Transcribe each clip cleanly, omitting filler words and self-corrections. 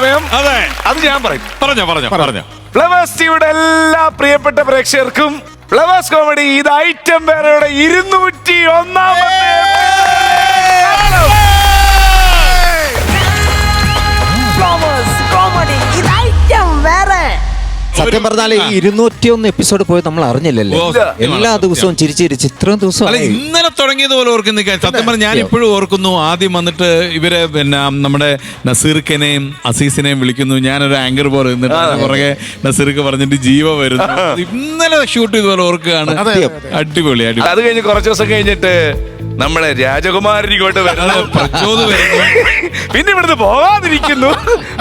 സമയം. അതെ, അത് ഞാൻ പറയും. പറഞ്ഞോ. ഫ്ലവേഴ്സ് ടിവിയുടെ എല്ലാ പ്രിയപ്പെട്ട പ്രേക്ഷകർക്കും ഫ്ലവേഴ്സ് കോമഡി ഇത് ഐറ്റം വേറെയുടെ 201ാമത്തെ ഫ്ലവേഴ്സ് കോമഡി ഇത് ഐറ്റം വേറെ. സത്യം പറഞ്ഞാൽ ഈ 201 എപ്പിസോഡ് പോയി നമ്മൾ അറിഞ്ഞില്ലല്ലോ. എല്ലാ ദിവസവും ചിരിച്ചിരിച്ച് ഇത്രയും ദിവസം ഇന്നലെ തുടങ്ങിയതുപോലെ ഓർക്കുന്ന സത്യം പറഞ്ഞാൽ ഞാൻ ഇപ്പോഴും ഓർക്കുന്നു. ആദ്യം വന്നിട്ട് ഇവരെ പിന്നെ നമ്മുടെ നസീർക്കനെയും അസീസിനെയും വിളിക്കുന്നു. ഞാനൊരു ആങ്കർ പോലെ നിന്നിട്ട് പുറകെ നസീർക്ക് പറഞ്ഞിട്ട് ജീവ വരുന്നു. ഇന്നലെ ഷൂട്ട് ചെയ്തതുപോലെ ഓർക്കുകയാണ്. അടിപൊളി. അത് കഴിഞ്ഞ് കുറച്ച് ദിവസം കഴിഞ്ഞിട്ട് നമ്മുടെ രാജകുമാരൻ ഇങ്ങോട്ട് പിന്നെ ഇവിടുന്ന് പോകാതിരിക്കുന്നു.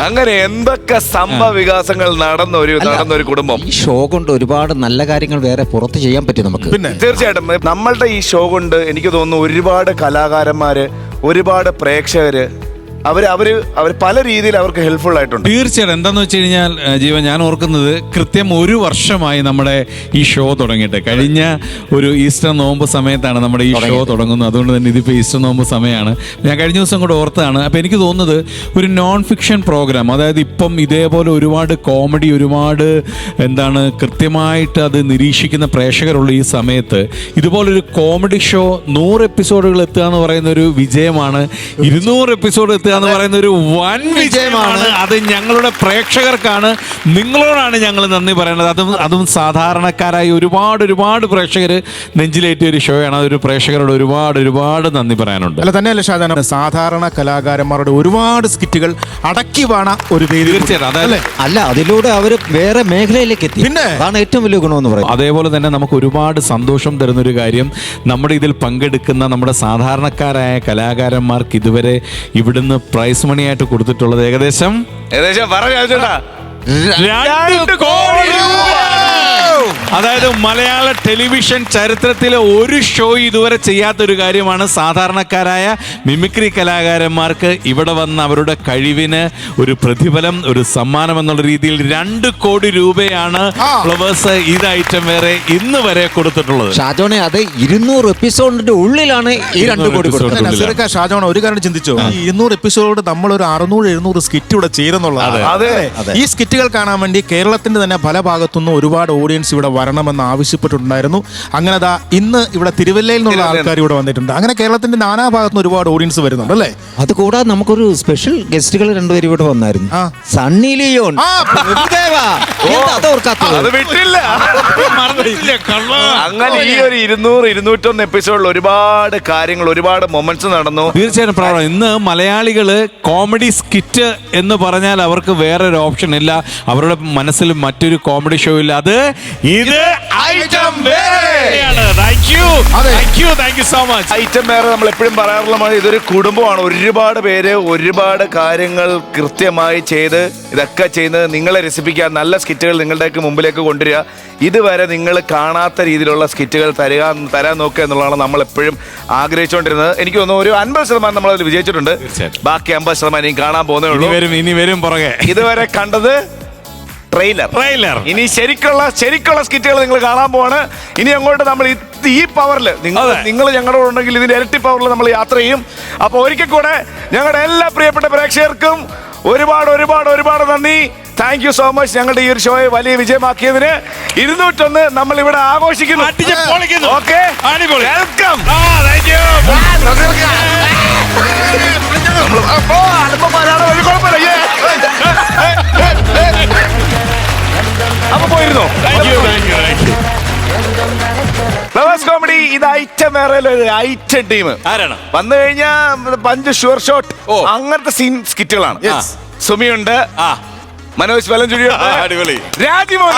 അങ്ങനെ എന്തൊക്കെ സംഭവ വികാസങ്ങൾ നടന്നൊരു കുടുംബം. ഈ ഷോ കൊണ്ട് ഒരുപാട് നല്ല കാര്യങ്ങൾ വേറെ പുറത്ത് ചെയ്യാൻ പറ്റും നമുക്ക്. പിന്നെ തീർച്ചയായിട്ടും നമ്മളുടെ ഈ ഷോ കൊണ്ട് എനിക്ക് തോന്നുന്നു ഒരുപാട് കലാകാരന്മാര്, ഒരുപാട് പ്രേക്ഷകര് അവര് പല രീതിയിൽ അവർക്ക് ഹെൽപ്ഫുൾ ആയിട്ടുണ്ട്. തീർച്ചയായിട്ടും. എന്താന്ന് വെച്ച് കഴിഞ്ഞാൽ ജീവൻ, ഞാൻ ഓർക്കുന്നത് കൃത്യം 1 വർഷമായി നമ്മുടെ ഈ ഷോ തുടങ്ങിയിട്ട്. കഴിഞ്ഞ ഒരു ഈസ്റ്റർ നോമ്പ് സമയത്താണ് നമ്മുടെ ഈ ഷോ തുടങ്ങുന്നത്. അതുകൊണ്ട് തന്നെ ഇതിപ്പോൾ ഈസ്റ്റർ നോമ്പ് സമയമാണ്. ഞാൻ കഴിഞ്ഞ ദിവസം കൂടെ ഓർത്താണ്. അപ്പോൾ എനിക്ക് തോന്നുന്നത് ഒരു നോൺ ഫിക്ഷൻ പ്രോഗ്രാം, അതായത് ഇപ്പം ഇതേപോലെ ഒരുപാട് കോമഡി, ഒരുപാട് കൃത്യമായിട്ട് അത് നിരീക്ഷിക്കുന്ന പ്രേക്ഷകരുള്ള ഈ സമയത്ത് ഇതുപോലൊരു കോമഡി ഷോ 100 എപ്പിസോഡുകൾ എത്തുക എന്ന് പറയുന്ന ഒരു വിജയമാണ്. 200 എപ്പിസോഡ് എത്തുക എന്ന് പറയുന്ന ഒരു വൻ വിജയമാണ്. അത് ഞങ്ങളുടെ പ്രേക്ഷകർക്കാണ്, നിങ്ങളോടാണ് ഞങ്ങൾ നന്ദി പറയുന്നത്. അതും സാധാരണക്കാരായി ഒരുപാട് പ്രേക്ഷകർ നെഞ്ചിലേറ്റിയ ഒരു ഷോയാണ്. അതൊരു പ്രേക്ഷകരോട് ഒരുപാട് നന്ദി പറയാനുണ്ട്. അല്ല തന്നെയല്ല ഷാജാന, സാധാരണ കലാകാരന്മാരുടെ ഒരുപാട് സ്കിറ്റുകൾ അടക്കി വാണ ഒരു വേദി. തീർച്ചയായിട്ടും. അല്ല, അതിലൂടെ അവർ വേറെ മേഖലയിലേക്ക് എത്തി. പിന്നെ അതാണ് ഏറ്റവും വലിയ ഗുണമെന്ന് പറയും. അതേപോലെ തന്നെ നമുക്ക് ഒരുപാട് സന്തോഷം തരുന്നൊരു കാര്യം, നമ്മുടെ ഇതിൽ പങ്കെടുക്കുന്ന നമ്മുടെ സാധാരണക്കാരായ കലാകാരന്മാർക്ക് ഇതുവരെ ഇവിടുന്ന് പ്രൈസ് മണി ആയിട്ട് കൊടുത്തിട്ടുള്ളത് ഏകദേശം 2 കോടി രൂപ. അതായത് മലയാള ടെലിവിഷൻ ചരിത്രത്തിലെ ഒരു ഷോ ഇതുവരെ ചെയ്യാത്തൊരു കാര്യമാണ്. സാധാരണക്കാരായ മിമിക്രി കലാകാരന്മാർക്ക് ഇവിടെ വന്ന് അവരുടെ കഴിവിന് ഒരു പ്രതിഫലം, ഒരു സമ്മാനം എന്നുള്ള രീതിയിൽ 2 കോടി രൂപയാണ് ഫ്ലവേഴ്സ് ഇത് ഐറ്റം വേറെ ഇന്ന് വരെ കൊടുത്തിട്ടുള്ളത്. ഷാജോനെ, അത് 200 എപ്പിസോഡിന്റെ ഉള്ളിലാണ് ഈ 2 കോടി കൊടുത്തത്. ഷാജോണ ഒരു കാര്യം ചിന്തിച്ചോ, ഈ 200 എപ്പിസോഡ് നമ്മളൊരു 600-700 സ്കിറ്റ് ഇവിടെ ചെയ്തെന്നുള്ളത്. ഈ സ്കിറ്റുകൾ കാണാൻ വേണ്ടി കേരളത്തിന്റെ തന്നെ പല ഭാഗത്തുനിന്നും ഒരുപാട് ഓഡിയൻസ് ഇവിടെ വരണമെന്ന് ആവശ്യപ്പെട്ടിട്ടുണ്ടായിരുന്നു. അങ്ങനെ ഇന്ന് ഇവിടെ തിരുവല്ലയിൽ നിന്നുള്ള ആൾക്കാർ ഇവിടെ വന്നിട്ടുണ്ട്. അങ്ങനെ കേരളത്തിന്റെ നാനാ ഭാഗത്തുനിന്ന് ഒരുപാട് ഓഡിയൻസ് വരുന്നുണ്ട് അല്ലേ. അതുകൂടാതെ നമുക്കൊരു സ്പെഷ്യൽ ഗസ്റ്റുകൾ 2 പേര് ഇവിടെ വന്നായിരുന്നു. സണ്ണി ലിയോൺ. അങ്ങനെ ഈ ഒരു 200-201 എപ്പിസോഡിൽ ഒരുപാട് കാര്യങ്ങൾ, ഒരുപാട് മൊമെന്റ്സ് നടന്നു. തീർച്ചയായിട്ടും. ഇന്ന് മലയാളികള് കോമഡി സ്കിറ്റ് എന്ന് പറഞ്ഞാൽ അവർക്ക് വേറൊരു ഓപ്ഷൻ ഇല്ല. അവരുടെ മനസ്സിൽ മറ്റൊരു കോമഡി ഷോ ഇല്ല. അത് ഇത് ഐറ്റം വേറെയാണ്. Thank you so much. Item വേറെ നമ്മൾ എപ്പോഴും പറയാറുള്ള ഇതൊരു കുടുംബമാണ്. ഒരുപാട് പേര് ഒരുപാട് കാര്യങ്ങൾ കൃത്യമായി ചെയ്ത് ഇതൊക്കെ ചെയ്യുന്നത് നിങ്ങളെ രസിപ്പിക്കുക, നല്ല സ്കിറ്റുകൾ നിങ്ങളുടെയൊക്കെ മുമ്പിലേക്ക് കൊണ്ടുവരിക. ഇതുവരെ നിങ്ങൾ കാണാത്ത രീതിയിലുള്ള സ്കിറ്റുകൾ തരാൻ നോക്കുക എന്നുള്ളതാണ് നമ്മൾ എപ്പോഴും ആഗ്രഹിച്ചുകൊണ്ടിരുന്നത്. എനിക്ക് തോന്നുന്നു ഒരു 50% നമ്മളതിൽ വിജയിച്ചിട്ടുണ്ട്. ബാക്കി 50% കാണാൻ പോകുന്നേ ഉള്ളൂ. ഇനി വരും പുറകെ. ഇതുവരെ കണ്ടത് ട്രെയിലർ. ഇനി ശരിക്കുള്ള സ്കിറ്റുകൾ നിങ്ങൾ കാണാൻ പോവാണ്. ഇനി അങ്ങോട്ട് നമ്മൾ ഈ പവറിൽ നിങ്ങൾ ഞങ്ങളുടെ ഉണ്ടെങ്കിൽ ഇതിന്റെ ഇരട്ടി പവറിൽ നമ്മൾ യാത്ര ചെയ്യും. അപ്പോൾ ഒരിക്കൽ കൂടെ ഞങ്ങളുടെ എല്ലാ പ്രിയപ്പെട്ട പ്രേക്ഷകർക്കും ഒരുപാട് നന്ദി. Thank you so much. ഞങ്ങളുടെ ഈ ഒരു ഷോയെ വലിയ വിജയമാക്കിയതിന് 201 നമ്മൾ ഇവിടെ ആഘോഷിക്കുന്നു. Okay, welcome. അപ്പൊ പോയിരുന്നോ? ഫ്ലവേഴ്സ് കോമഡി ഇത് ഐറ്റം വേറെ ഐറ്റം ടീം ആരാണ് വന്നു കഴിഞ്ഞാൽ പഞ്ച് ഷുവർ ഷോട്ട് അങ്ങനത്തെ സീൻ സ്കിറ്റുകളാണ്. സുമിയുണ്ട്, മനോജ് വലഞ്ചുഴി, രാജിമോൻ.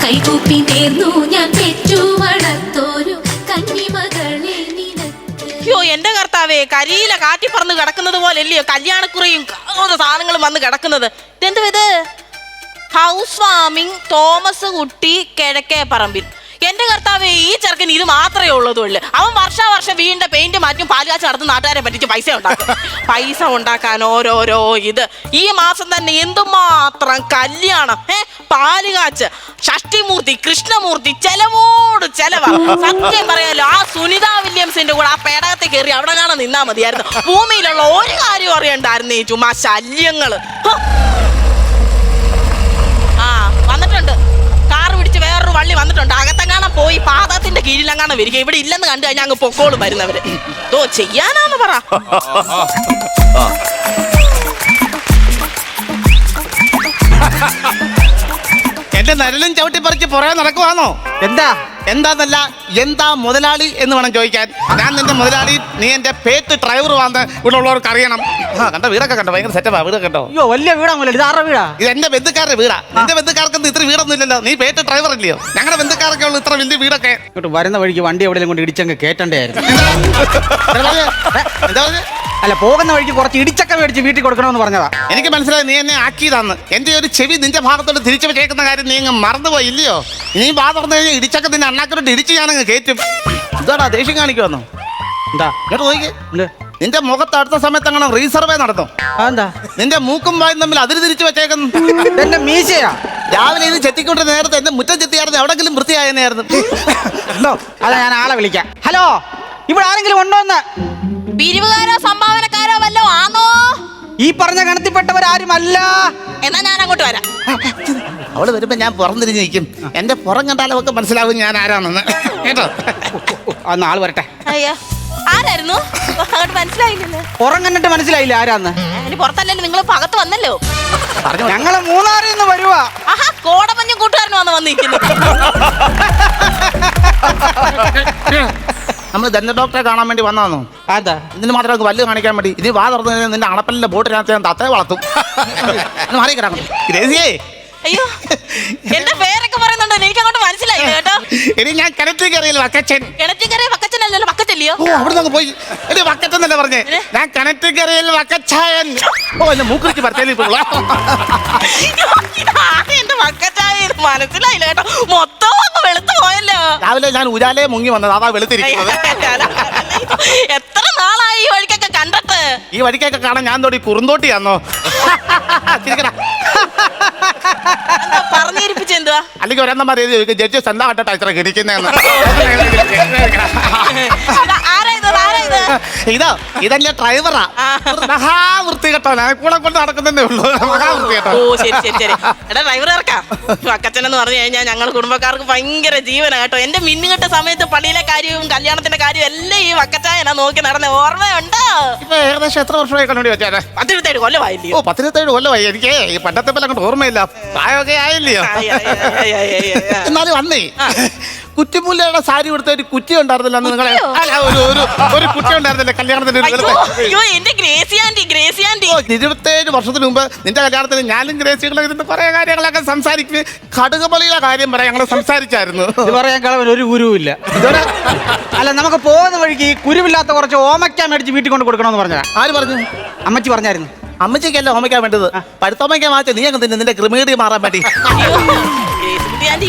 കൈകൂപ്പി നേർന്നു ഞാൻ പെറ്റു വളർത്തോരു കന്നിമകളെ. അയ്യോ എന്റെ കർത്താവേ, കരിയില കാറ്റി പറന്ന് കിടക്കുന്നത് പോലെ അല്ലയോ കല്യാണക്കുറിയും സാധനങ്ങളും വന്ന് കിടക്കുന്നത്. ഇതെന്ത് ഹൗസ് വാമിംഗ് തോമസ് കുട്ടി കിഴക്കേ പറമ്പിൽ. എന്റെ കർത്താവേ, ഈ ചെറുക്കൻ ഇത് മാത്രമേ ഉള്ളതുള്ളൂ. അവൻ വർഷം വീണ്ടും പെയിന്റ് മാറ്റും, പാലുകാച്ച് നടത്തും, നാട്ടുകാരെ പറ്റിച്ച് പൈസ ഉണ്ടാക്കും. പൈസ ഉണ്ടാക്കാൻ ഓരോരോ ഇത്. ഈ മാസം തന്നെ എന്തുമാത്രം കല്യാണം, പാലുകാച്ച്, ഷഷ്ടിമൂർത്തി, കൃഷ്ണമൂർത്തി, ചെലവോട് ചെലവാ. സത്യം പറയാലോ, ആ സുനിത വില്യംസിന്റെ കൂടെ ആ പേടകത്തെ കയറി അവിടെ കാണാൻ നിന്നാ മതിയായിരുന്നു. ഭൂമിയിലുള്ള ഒരു കാര്യം അറിയണ്ടായിരുന്നു ഈ ചുമ്മാ ശല്യങ്ങള്. ആ വന്നിട്ടുണ്ട്, കാറ് പിടിച്ച് വേറൊരു വള്ളി വന്നിട്ടുണ്ട്. അകത്തെങ്ങാണം പോയി പാദത്തിന്റെ കീഴിലെങ്ങാണം വരിക. ഇവിടെ ഇല്ലെന്ന് കണ്ടു കഴിഞ്ഞാൽ അങ്ങ് പൊക്കോളും വരുന്നവര്. ഓ ചെയ്യാനാന്ന് പറ. എന്റെ നരലും ചവിട്ടി പറിച്ച് പുറകെ നടക്കുവാണോ? എന്താന്നല്ല, എന്താ മുതലാളി എന്ന് വേണം ചോദിക്കാൻ. ഞാൻ നിന്റെ മുതലാളി, നീ എന്റെ പേറ്റ് ഡ്രൈവർ വന്ന് ഇവിടെ ഉള്ളവർക്ക് അറിയണം. കണ്ട വീടൊക്കെ കണ്ടോ, ഭയങ്കര സെറ്റപ്പാ വീടൊക്കെ കണ്ടോ. അയ്യോ വലിയ വീടാ, ഇത് ആരുടെ വീടാ? ഇത് എന്റെ ബന്ധുക്കാരുടെ വീടാ. നിന്റെ ബന്ധുക്കാർക്കൊന്നും ഇത്ര വീടൊന്നും ഇല്ലല്ലോ. നീ പേറ്റ് ഡ്രൈവർ ഇല്ലയോ? ഞങ്ങളുടെ ബന്ധുക്കാരൊക്കെ ഉള്ളു ഇത്ര വലിയ വീടൊക്കെ. ഇങ്ങോട്ട് വരുന്ന വഴിക്ക് വണ്ടി എവിടെയെങ്കിലും കൊണ്ട് ഇടിച്ചങ്ങ് കേട്ടണ്ടായിരുന്നു. എന്താ പറഞ്ഞ? അല്ല, പോകുന്ന വഴിക്ക് കുറച്ച് ഇടിച്ചക്ക മേടിച്ച് വീട്ടിൽ കൊടുക്കണമെന്ന് പറഞ്ഞതാ. എനിക്ക് മനസ്സിലായി നീ എന്നെ ആക്കിയതാന്ന്. എന്റെ ഒരു ചെവി നിന്റെ ഭാഗത്തോട്ട് തിരിച്ചു വെച്ചേക്കുന്ന കാര്യം നീ അങ്ങ് മറന്നുപോയി ഇല്ലയോ? നീ വാ തുറന്നു കഴിഞ്ഞാൽ ഇടിച്ചക്ക നിന്റെ അണ്ണാക്കോട്ട് ഇടിച്ച് ഞാനങ്ങ് കയറ്റും. ഇതാടാ ദേഷ്യം കാണിക്കുവന്നോ? എന്താ ഇങ്ങോട്ട് നോക്കി. നിന്റെ മുഖത്ത് അടുത്ത സമയത്ത് അങ്ങനെ റീസർവേ നടത്തും. എന്താ നിന്റെ മൂക്കും വായും തമ്മിൽ അതിര് തിരിച്ചു വെച്ചേക്കുന്നു. എന്റെ മീശയാ. രാവിലെ ഇത് ചെത്തിക്കൊണ്ട് നേരത്തെ എന്റെ മുറ്റം ചെത്തിയായിരുന്നു, എവിടെങ്കിലും വൃത്തിയായെന്നായിരുന്നു. അതാ ഞാൻ ആളെ വിളിക്കാം. ഹലോ, ഇവിടെ ആരെങ്കിലും ഉണ്ടോന്ന്? പിരിവുകാരോ സംഭാവനക്കാരോ വല്ലോ ആണോ? ഈ പറഞ്ഞ ഗണത്തിൽപ്പെട്ടവരാരുമല്ല. എന്നാ ഞാൻ അങ്ങോട്ട് വരാം. അവള് വരുമ്പോ ഞാൻ പുറംതിരിഞ്ഞ് നിൽക്കും. എന്റെ പുറം കണ്ടാലും ഒക്കെ മനസ്സിലാവും ഞാൻ ആരാണെന്ന്. കേട്ടോ? അന്ന് ആള് വരട്ടെ. അയ്യോ, ആരായിരുന്നു? അങ്ങോട്ട് മനസ്സിലായില്ലല്ലോ. പുറം കണ്ടിട്ട് മനസ്സിലായില്ല ആരാന്ന്. ഇനി പുറത്തല്ലല്ലോ, നിങ്ങൾ അകത്ത് വന്നല്ലോ. ഞങ്ങള് മൂന്നാറിൽ നിന്ന് വരുവാ. ആഹാ, കോടമഞ്ഞും കൂട്ടുകാരനും വന്നിരിക്കുന്നു. നമ്മൾ ദന്ത ഡോക്ടറെ കാണാൻ വേണ്ടി വന്നാന്നോ? അതാ ഇതിന് മാത്രം നമുക്ക് വല്ല് കാണിക്കാൻ വേണ്ടി. ഇത് വാ തുറന്നു കഴിഞ്ഞാൽ നിന്റെ അണപ്പല്ലിന്റെ ബോട്ടിനകത്ത് ഞാൻ തത്തയെ വളർത്തും. മാറി കിടക്കണം. ഗ്രേസിയേ, അയ്യോ, എന്റെ പേരൊക്കെ പറയുന്നുണ്ടോ? എനിക്ക് അങ്ങോട്ട് മനസ്സിലായില്ല കേട്ടോ. ഇനി ഞാൻ കിണറ്റിൽ കയറിയില്ല വക്കച്ചൻ. കിണറ്റിക്കറിയ വക്കച്ചനല്ലല്ലോ, വക്കച്ചല്ലയോ? ഓ, അവിടെ നിന്ന് പോയി. എടി വക്കച്ചെന്നല്ലേ പറഞ്ഞേ? ഞാൻ കിണറ്റിൽ കയറിയില്ല വക്കച്ചായൻ. ഓ, എന്നെ മൂക്കുറിച്ച് പറിച്ചാലും എന്റെ വക്കച്ചായ മനസ്സിലായില്ല കേട്ടോ. മൊത്തം അങ്ങ് വെളുത്തു പോയല്ലോ. രാവിലെ ഞാൻ ഉജാലയെ മുങ്ങി വന്നത്, അതാ വെളുത്തിരിക്കുന്നത്. എത്ര നാളായി ഈ വഴിക്കൊക്കെ കണ്ടിട്ട്. ഈ വഴിക്കൊക്കെ കാണാൻ ഞാൻ തോടി കുറുന്തോട്ടിയാന്നോ? പറഞ്ഞിരിപ്പിച്ചെന്തുവാ? അല്ലെങ്കിൽ ഒരെണ്ണമാർ എഴുതി ചോദിക്കും, ജഡ്ജസ് എന്താ കണ്ടിട്ടാ ഇത്ര കിടിക്കുന്നതെന്ന്. ഇതല്ലേ ഡ്രൈവറാ. മഹാവൃത്തി കേട്ടോ. ഞാൻ കൂടെ കൊണ്ട് നടക്കുന്നതേ ഉള്ളൂ. മഹാവൃത്തി കേട്ടോ. ഓ ശരി ശരി ശരി. എടാ ഡ്രൈവർ ഇറക്കാം. വക്കച്ചനെന്ന് പറഞ്ഞു കഴിഞ്ഞാൽ ഞങ്ങൾ കുടുംബക്കാർക്ക് ഭയങ്കര ജീവനാ കേട്ടോ. എന്റെ മിന്നുകെട്ട സമയത്ത് പള്ളിയിലെ കാര്യവും കല്യാണത്തിന്റെ കാര്യവും എല്ലാം ഈ വക്കച്ചായനാ നോക്കി നടന്ന ഓർമ്മയുണ്ടോ? ഇപ്പൊ ഏകദേശം എത്ര വർഷമായി കണ്ടു വെച്ചാൽ? 17 കൊല്ലമായില്ലയോ? ഓ, 17 കൊല്ലമായി. എനിക്ക് ഈ പണ്ടത്തെ പോലെ അങ്ങോട്ട് ഓർമ്മയില്ല. പ്രായമൊക്കെ ആയില്ലയോ? എന്നാലും വന്നേ, കുറ്റിമുല്ലയുടെ സാരി കൊടുത്ത ഒരു കുറ്റി ഉണ്ടായിരുന്നില്ല അന്ന് നിങ്ങളെ? അല്ല, ഒരു കുറ്റി ഉണ്ടായിരുന്നില്ലേ കല്യാണത്തിന്? 27 വർഷത്തിന് മുമ്പ് നിന്റെ കല്യാണത്തിന് ഞാനും ഗ്രേസികളും ഇരുന്ന് കുറെ കാര്യങ്ങളൊക്കെ സംസാരിക്കും. കടുകപള്ളിയുടെ കാര്യം പറയാൻ ഞങ്ങൾ സംസാരിച്ചായിരുന്നു. ഇത് പറയാൻ കളവൻ ഒരു ഗുരുവില്ല. അല്ല, നമുക്ക് പോകുന്ന വഴിക്ക് ഈ കുരുവില്ലാത്ത കുറച്ച് ഓമയ്ക്ക മേടിച്ച് വീട്ടിൽ കൊണ്ട് കൊടുക്കണമെന്ന് പറഞ്ഞാ. ആര് പറഞ്ഞു? അമ്മച്ചി പറഞ്ഞായിരുന്നു. അമ്മച്ചിക്കല്ല ഓമയ്ക്കാൻ വേണ്ടത്, പഴുത്തോമയ്ക്കാൻ മാറ്റി നീ അങ്ങ് തിന്നെ, നിന്റെ ക്രിമീഡി മാറാൻ വേണ്ടി.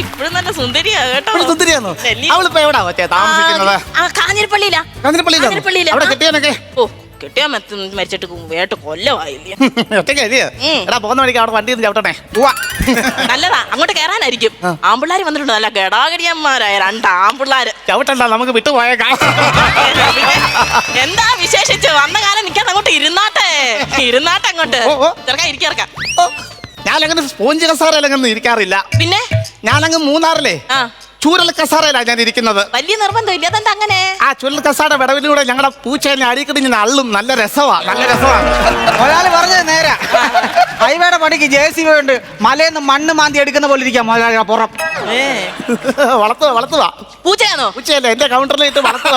ഇപ്പോഴും നല്ല സുന്ദരിയാ കേട്ടോ. സുന്ദരിയാന്നോ? അവളിപ്പോ എവിടാ വെച്ചേ താമസിക്കുന്നത്? കാഞ്ഞിരപ്പള്ളിയിലാ. കാഞ്ഞിരപ്പള്ളിയിലാ? അവിടെ കെട്ടിയാനൊക്കെ? ഓ, കെട്ടിയാ മരിച്ചിട്ട് 7 കൊല്ലമായില്ലേ. ഒറ്റയ്ക്കല്ലേ? എടാ, പോകുന്ന വഴിക്ക് അവിടെ വണ്ടി ചവിട്ടണേ. നല്ലതാ, അങ്ങോട്ട് കയറാനായിരിക്കും. ആമ്പിള്ളാര് വന്നിട്ടുണ്ട്, നല്ല ഗടാഗടിയന്മാരായ 2 ആമ്പിള്ളാര്. ചവിട്ടണ്ട, നമുക്ക് വിട്ടുപോയേക്കാം. എന്താ വിശേഷിച്ച്? വന്ന കാലം നിൽക്കാൻ അങ്ങോട്ട് ഇരുന്നാട്ടെ അങ്ങോട്ട്. ചെറുക്കാം ഇരിക്കാം. ഞാനങ്ങനെ സ്പോഞ്ച് കസാറയിലങ്ങനെ ഇരിക്കാറില്ല. പിന്നെ ഞാനങ്ങ് മൂന്നാറില്ലേ ചൂരൽ കസാറയിലാണ് ഞാൻ ഇരിക്കുന്നത്. വലിയ നിർബന്ധമില്ല. അതെന്താ അങ്ങനെ? ആ ചൂരൽ കസാറയുടെ വിടവിലൂടെ ഞങ്ങളുടെ പൂച്ചേനെ അടിക്കടി അള്ളും. നല്ല രസമാണ്. മുതലാളി പറഞ്ഞത് നേരാ. ഹൈവേയുടെ പണിക്ക് JCB ഉണ്ട്. മലയിൽ നിന്ന് മണ്ണ് മാന്തി എടുക്കുന്ന പോലെ ഇരിക്കാം മുതലാളി പുറം. വളർത്തുക. പൂച്ചയാണോ? പൂച്ചയല്ലേ, എന്റെ കൗണ്ടറിലിട്ട് വളർത്തുക.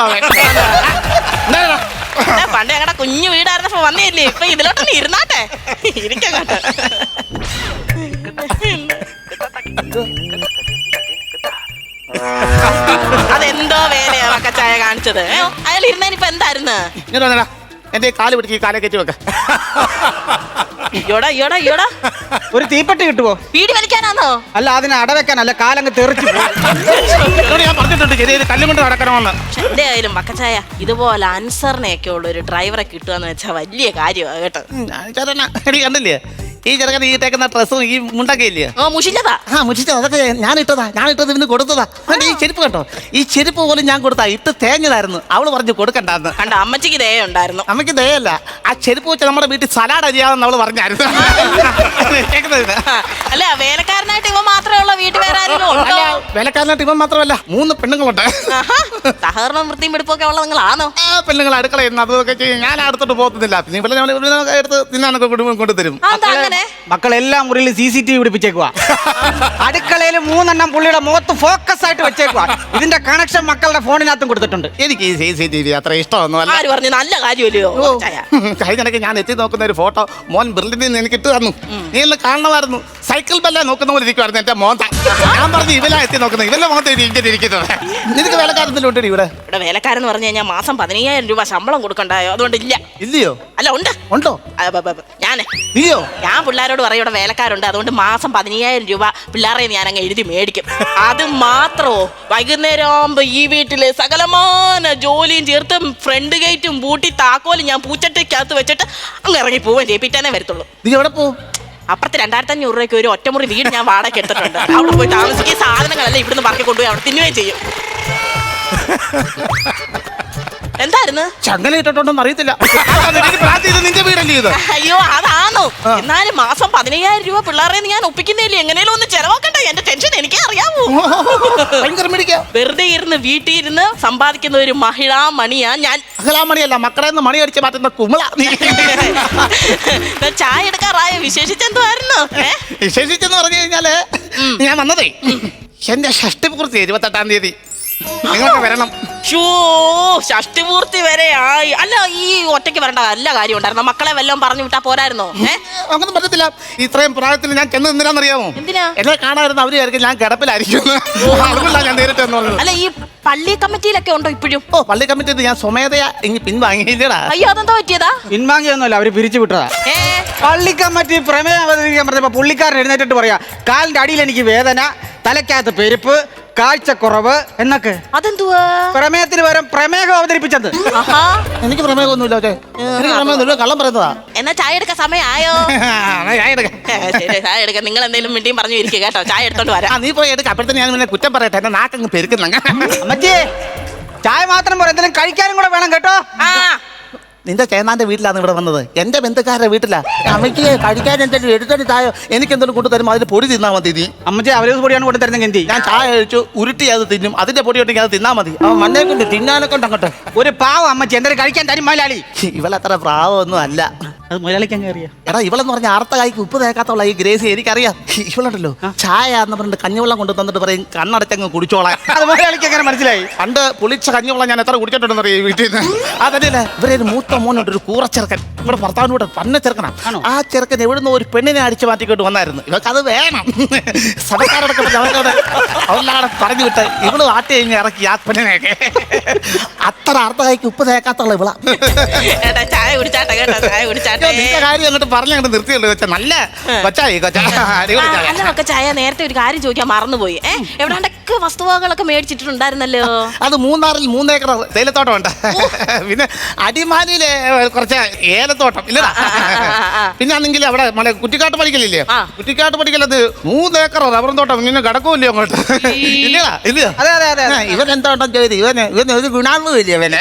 പണ്ട് ഞങ്ങളുടെ കുഞ്ഞു വീടായിരുന്നപ്പോ വന്നില്ലേ, ഇപ്പൊ ഇതിലോട്ടൊന്ന് ഇരുന്നാട്ടെ. ഇരിക്കാം കേട്ടോ. അതെന്തോ വേലയാ വക്കച്ചായ കാണിച്ചത്. അയാൾ ഇരുന്നതിനിപ്പോ എന്തായിരുന്നു? എന്റെ കാല് പിടിച്ച് ഈ കാലെ കയറ്റി വെക്ക. അയ്യോടാ ഒരു തീപ്പെട്ടി കിട്ടുവോ? വീട് വലിക്കാനാന്നോ? അല്ല, അതിനെ അടവെക്കാനല്ല, കാലങ്ങ് തെറിച്ചു പോകും. എന്നോട് ഞാൻ പറഞ്ഞിട്ടുണ്ട് ചെറിയ കല്ലും കൊണ്ട് നടക്കണമെന്ന്. എന്റെ ആയാലും മക്കച്ചായ ഇതുപോലെ അൻസറിനെയൊക്കെ ഉള്ള ഒരു ഡ്രൈവറെ കിട്ടുകയെന്ന് വെച്ചാൽ വലിയ കാര്യമാണ് കേട്ടോ. ചേട്ടനാ എടി കണ്ടില്ലേ ഈ ചെറുക്കൻ ഈ ഇട്ടേക്കുന്ന ഡ്രസ്സും ഈ മുണ്ടൊക്കെ ഇല്ലേ? ഓ മുഷിഞ്ഞതാ. മുഷിച്ചോ, അതൊക്കെ ഞാൻ ഇട്ടത് ഇവന് കൊടുത്തതാ. ഈ ചെരുപ്പ് കേട്ടോ, ഈ ചെരുപ്പ് പോലും ഞാൻ കൊടുത്താ ഇട്ട് തേഞ്ഞതായിരുന്നു. അവള് പറഞ്ഞു കൊടുക്കണ്ടെന്ന്. കണ്ട അമ്മച്ചിക്ക് ദയ ഉണ്ടായിരുന്നു. അമ്മയ്ക്ക് ദയല്ല, ആ ചെരുപ്പ് വെച്ച് നമ്മുടെ വീട്ടിൽ സലാഡ് അരിയാമെന്ന് അവള് പറഞ്ഞായിരുന്നു. അല്ല വേലക്കാരനായിട്ട് ഇവ മാത്രമേ ഉള്ള വീട്ടിൽ വേറെ ആരെങ്കിലും ഉണ്ടോ? വേലക്കാരനായിട്ട് ഇവൻ മാത്രമല്ല 3 പെണ്ണുങ്ങളുണ്ട്. സഹകരണം വൃത്തിയും പിടിപ്പൊക്കെ ഉള്ള നിങ്ങളാണോ? ആ പെണ്ണുങ്ങൾ അടുക്കളയിരുന്നു അതൊക്കെ ചെയ്യും. ഞാൻ അടുത്തോട്ട് പോകത്തില്ല. പിന്നെ ഇവിടെ നമ്മൾ എടുത്ത് തിന്നാനൊക്കെ കൊണ്ടുതരും. മക്കളെല്ലാം മുറിയിൽ CCTV പിടിപ്പിച്ചേക്കുവാ. അടുക്കളയിൽ 3 എണ്ണം പുള്ളിയുടെ മുഖത്ത് ഫോക്കസ് ആയിട്ട് വെച്ചേക്കുവാ. ഇതിന്റെ കണക്ഷൻ മക്കളുടെ ഫോണിനകത്തും കൊടുത്തിട്ടുണ്ട്. എനിക്ക് ഈ CCTV അത്ര ഇഷ്ടമൊന്നും അല്ല. ആര് പറഞ്ഞു? നല്ല കാര്യമല്ലയോ? കഴിഞ്ഞിടയ്ക്ക് ഞാൻ എത്തി നോക്കുന്ന ഒരു ഫോട്ടോ മോൻ ബെർലിനിൽ നിന്ന് എനിക്ക് ഇട്ട് തന്നു. നീ ഒന്ന് കാണണമായിരുന്നു. സൈക്കിൾ ബെല്ല നോക്കുന്ന പോലെ ഇരിക്കുവായിരുന്നു എന്റെ മോന്ത. ഞാൻ പറഞ്ഞു ഇവലാ എത്തി നോക്കുന്നത്, ഇവന്റെ മോന്ത ഇങ്ങനെ ഇരിക്കുന്നത്. നിനക്ക് വേലക്കാരത്തിലുണ്ട് ഇവിടെ? ഇവിടെ വേലക്കാരെന്ന് പറഞ്ഞു കഴിഞ്ഞാൽ മാസം 15,000 രൂപ ശമ്പളം കൊടുക്കണ്ടായോ? അതുകൊണ്ട് ഇല്ല. ഇല്ലയോ? അല്ല ഉണ്ട്. ഉണ്ടോ? ഞാനേ ഇല്ലയോ? ഞാൻ പിള്ളേരോട് പറയും ഇവിടെ വേലക്കാരുണ്ട്, അതുകൊണ്ട് മാസം 15,000 രൂപ പിള്ളേരെ ഞാൻ അങ്ങ് എഴുതി മേടിക്കും. അത് മാത്രമോ വൈകുന്നേരം ആകുമ്പോ ഈ വീട്ടില് സകലമാന ജോലിയും ചേർത്ത് ഫ്രണ്ട് ഗേറ്റും പൂട്ടി താക്കോലും ഞാൻ പൂച്ചട്ടിക്കകത്ത് വെച്ചിട്ട് അങ്ങ് ഇറങ്ങി പോവുകയും ചെയ്യും. പിറ്റേനെ വരത്തുള്ളൂ. നീ എവിടെ പോവും? അപ്പുറത്ത് 2,500 രൂപയ്ക്ക് ഒരു ഒറ്റമുറി വീട് ഞാൻ വാടക എടുത്തിട്ടുണ്ട്. അവിടെ പോയി താമസിക്കുന്ന സാധനങ്ങളെല്ലാം ഇവിടുന്ന് പറക്കി കൊണ്ടുപോയി അവിടെ തിന്നുകയും ചെയ്യും. എന്തായിരുന്നു? ചങ്ങല ഇട്ടിട്ടുണ്ടോന്ന് അറിയത്തില്ല. നിന്റെ വീടല്ലേ ഇത്? അയ്യോ അതാണോ? എന്നാലും മാസം 15,000 രൂപ പിള്ളേരെ ഞാൻ ഒപ്പിക്കുന്നില്ലേ? എങ്ങനെയും ഒന്ന് ചെലവാക്കണ്ടേ? എന്റെ ടെൻഷൻ എനിക്കേ അറിയാവൂ. വെറുതെ ഇരുന്ന് വീട്ടിൽ ഇരുന്ന് സമ്പാദിക്കുന്ന ഒരു മഹിളാ മണിയാ ഞാൻ. മണിയല്ല, മക്കളെ മണി അടിച്ച് മാറ്റുന്ന കുമിള. ചായ എടുക്കാറായ വിശേഷിച്ചെന്തുവായിരുന്നു? വിശേഷിച്ചെന്ന് പറഞ്ഞു കഴിഞ്ഞാല് ഞാൻ വന്നതേ എന്റെ ഷഷ്ടിപൂർത്തി 28-ാം തീയതി. നിങ്ങൾക്ക് വരണം. ഷഷ്ടിപൂർത്തി വരെ ആയി. അല്ല ഈ ഒറ്റയ്ക്ക് വരേണ്ട എല്ലാ കാര്യം ഉണ്ടായിരുന്നു. മക്കളെ വല്ലതും പറഞ്ഞു വിട്ടാ പോരായിരുന്നോ? അങ്ങനെ പറ്റത്തില്ല. ഇത്രയും പ്രായത്തിൽ ഞാൻ ചെന്ന് എന്തിനാണെന്നറിയാമോ? എന്തിനാ? എന്നെ കാണാതിരുന്ന അവര് ആയിരിക്കും ഞാൻ കിടപ്പിലായിരിക്കും. അതുകൊണ്ടാണ് ഞാൻ നേരിട്ട് എന്ന് പറഞ്ഞത്. അല്ല ഈ പള്ളി കമ്മിറ്റിയിലൊക്കെ ഉണ്ടോ ഇപ്പോഴും? പള്ളി കമ്മിറ്റി ഞാൻ സ്വമേധയാ ഇനി പിൻവാങ്ങിയില്ലടാ. അയ്യോ അതെന്താ പറ്റിയതാ? പിൻവാങ്ങിയൊന്നുമല്ല, അവര് പിരിച്ചു വിട്ടതാ. പള്ളി കമ്മിറ്റി പ്രമേയം അവതരിപ്പിക്കാൻ പറഞ്ഞപ്പോ പുള്ളിക്കാരൻ എഴുന്നേറ്റിട്ട് പറയാ, കാലിന്റെ അടിയിൽ എനിക്ക് വേദന, തലക്കകത്ത് പെരുപ്പ്, കാഴ്ചക്കുറവ് എന്നൊക്കെ. അതെന്തുവാ? പ്രമേയത്തിന് പകരം പ്രമേഹം അവതരിപ്പിച്ചത്. എനിക്ക് പ്രമേയമൊന്നുമില്ല. കള്ളം പറയുന്നതാ. എന്നാ ചായ എടുക്കാൻ സമയമായോ? ശരി ചായ എടുക്കാം. നിങ്ങൾ എന്തെങ്കിലും മിണ്ടിയും പറഞ്ഞു ഇരിക്കുക കേട്ടോ. ചായ എടുത്തോണ്ട് വരാം. നീ പോയി എടുക്കാം. അപ്പോഴത്തെ ഞാൻ പിന്നെ കുറ്റം പറയട്ടെ. എന്റെ നാക്കങ്ങ് പെരുക്കുന്ന. അമ്മച്ചി ചായ മാത്രം പോരാ, എന്തെങ്കിലും കഴിക്കാനും കൂടെ വേണം കേട്ടോ. നിന്റെ ചേന്നാന്റെ വീട്ടിലാണ് ഇവിടെ വന്നത്. എന്റെ ബന്ധുക്കാരുടെ വീട്ടിലാ. അമ്മയ്ക്ക് കഴിക്കാൻ എന്തെങ്കിലും എടുത്തിട്ട് തായോ എനിക്ക് എന്തെങ്കിലും കൊണ്ടു തരുമ്പോൾ അതിന്റെ പൊടി തിന്നാ മതി. നീ അമ്മച്ചി അവരേത് പൊടിയാണ് കൊണ്ടു തരുന്നെങ്കിൽ എന്ത്? ഞാൻ ചായ കഴിച്ചു ഉരുട്ടി അത് തിന്നും. അതിന്റെ പൊടി ഉണ്ടെങ്കിൽ അത് തിന്നാ മതി. അവൻ മണ്ണേ കൊണ്ട് തിന്നാനെ കൊണ്ട് അങ്ങോട്ട് ഒരു പാവം അമ്മച്ചി എന്തെങ്കിലും കഴിക്കാൻ തരും മുതലാളി. ഇവളത്ര പ്രാവൊന്നും അല്ല. അത് മുതലാളിക്ക് അങ്ങ് അറിയാം. എടാ ഇവളെന്ന് പറഞ്ഞ ആർത്ത കായ്ക്ക് ഉപ്പ് തേക്കാത്തുള്ള ഈ ഗ്രേസി എനിക്കറിയാം. ഇവളുണ്ടല്ലോ ചായ എന്ന് പറഞ്ഞിട്ട് കഞ്ഞിവെള്ളം കൊണ്ട് തന്നിട്ട് പറയും കണ്ണടച്ചങ്ങ് കുടിച്ചോളാം. അത് മുതലാളിക്ക് എങ്ങനെ മനസ്സിലായി? പണ്ട് പുളിച്ച കഞ്ഞിവെള്ളം ഞാൻ എത്ര കുടിച്ചിട്ടുണ്ടെന്ന് അറിയാം വീട്ടിൽ നിന്ന്. അതല്ലേ ഇവരെ ഒരു മൂത്ത മോനുണ്ട്, ഒരു കൂറച്ചെറുക്കൻ. നമ്മുടെ ഭർത്താവിന് കൂടെ പന്ന ചെറുക്കനാ. ആ ചെറുക്കൻ എവിടുന്ന് ഒരു പെണ്ണിനെ അടിച്ചു മാറ്റിക്കൊണ്ട് വന്നായിരുന്നു. ഇവർക്ക് അത് വേണം. സഭക്കാരടക്കം അവരെല്ലാം പറഞ്ഞു വിട്ട് ഇവള് ആട്ടി കഴിഞ്ഞ് ഇറക്കി ആ പെണ്ണിനെയൊക്കെ. അത്ര ആർത്ത കായ്ക്ക് ഉപ്പ് തേക്കാത്തുള്ള ഇവളാ. ചായ കുടിച്ചാട്ടെ കേട്ടോ. ചായ കുടിച്ചാട്ടെ. നിന്റെ കാര്യം അങ്ങോട്ട് പറഞ്ഞ് അങ്ങോട്ട് നിർത്തിയുള്ളൂ. നല്ല കൊച്ചായി കൊച്ചാ. ചായ നേരത്തെ ഒരു കാര്യം ചോദിക്കാൻ മറന്നുപോയി. എവിടാണ്ടൊക്കെ വസ്തുവകളൊക്കെ മേടിച്ചിട്ടുണ്ടായിരുന്നല്ലോ. അത് മൂന്നാറിൽ 3 ഏക്കർ തേയിലത്തോട്ടം ഉണ്ട്. പിന്നെ അടിമാലിയിലെ കുറച്ച് ഏലത്തോട്ടം ഇല്ലടാ. പിന്നെ ആണെങ്കിൽ അവിടെ നമ്മളെ കുറ്റിക്കാട്ട് പഠിക്കലില്ലേ? കുറ്റിക്കാട്ട് പഠിക്കലത് 3 ഏക്കർ റബ്ബറും തോട്ടം ഇങ്ങനെ കിടക്കൂല്ലേ അങ്ങോട്ട്. ഇല്ലടാ ഇല്ല. ഇവൻ എന്താ ചെയ്ത് ഇവന് ഒരു ഗുണാന്നും ഇല്ല ഇവന്.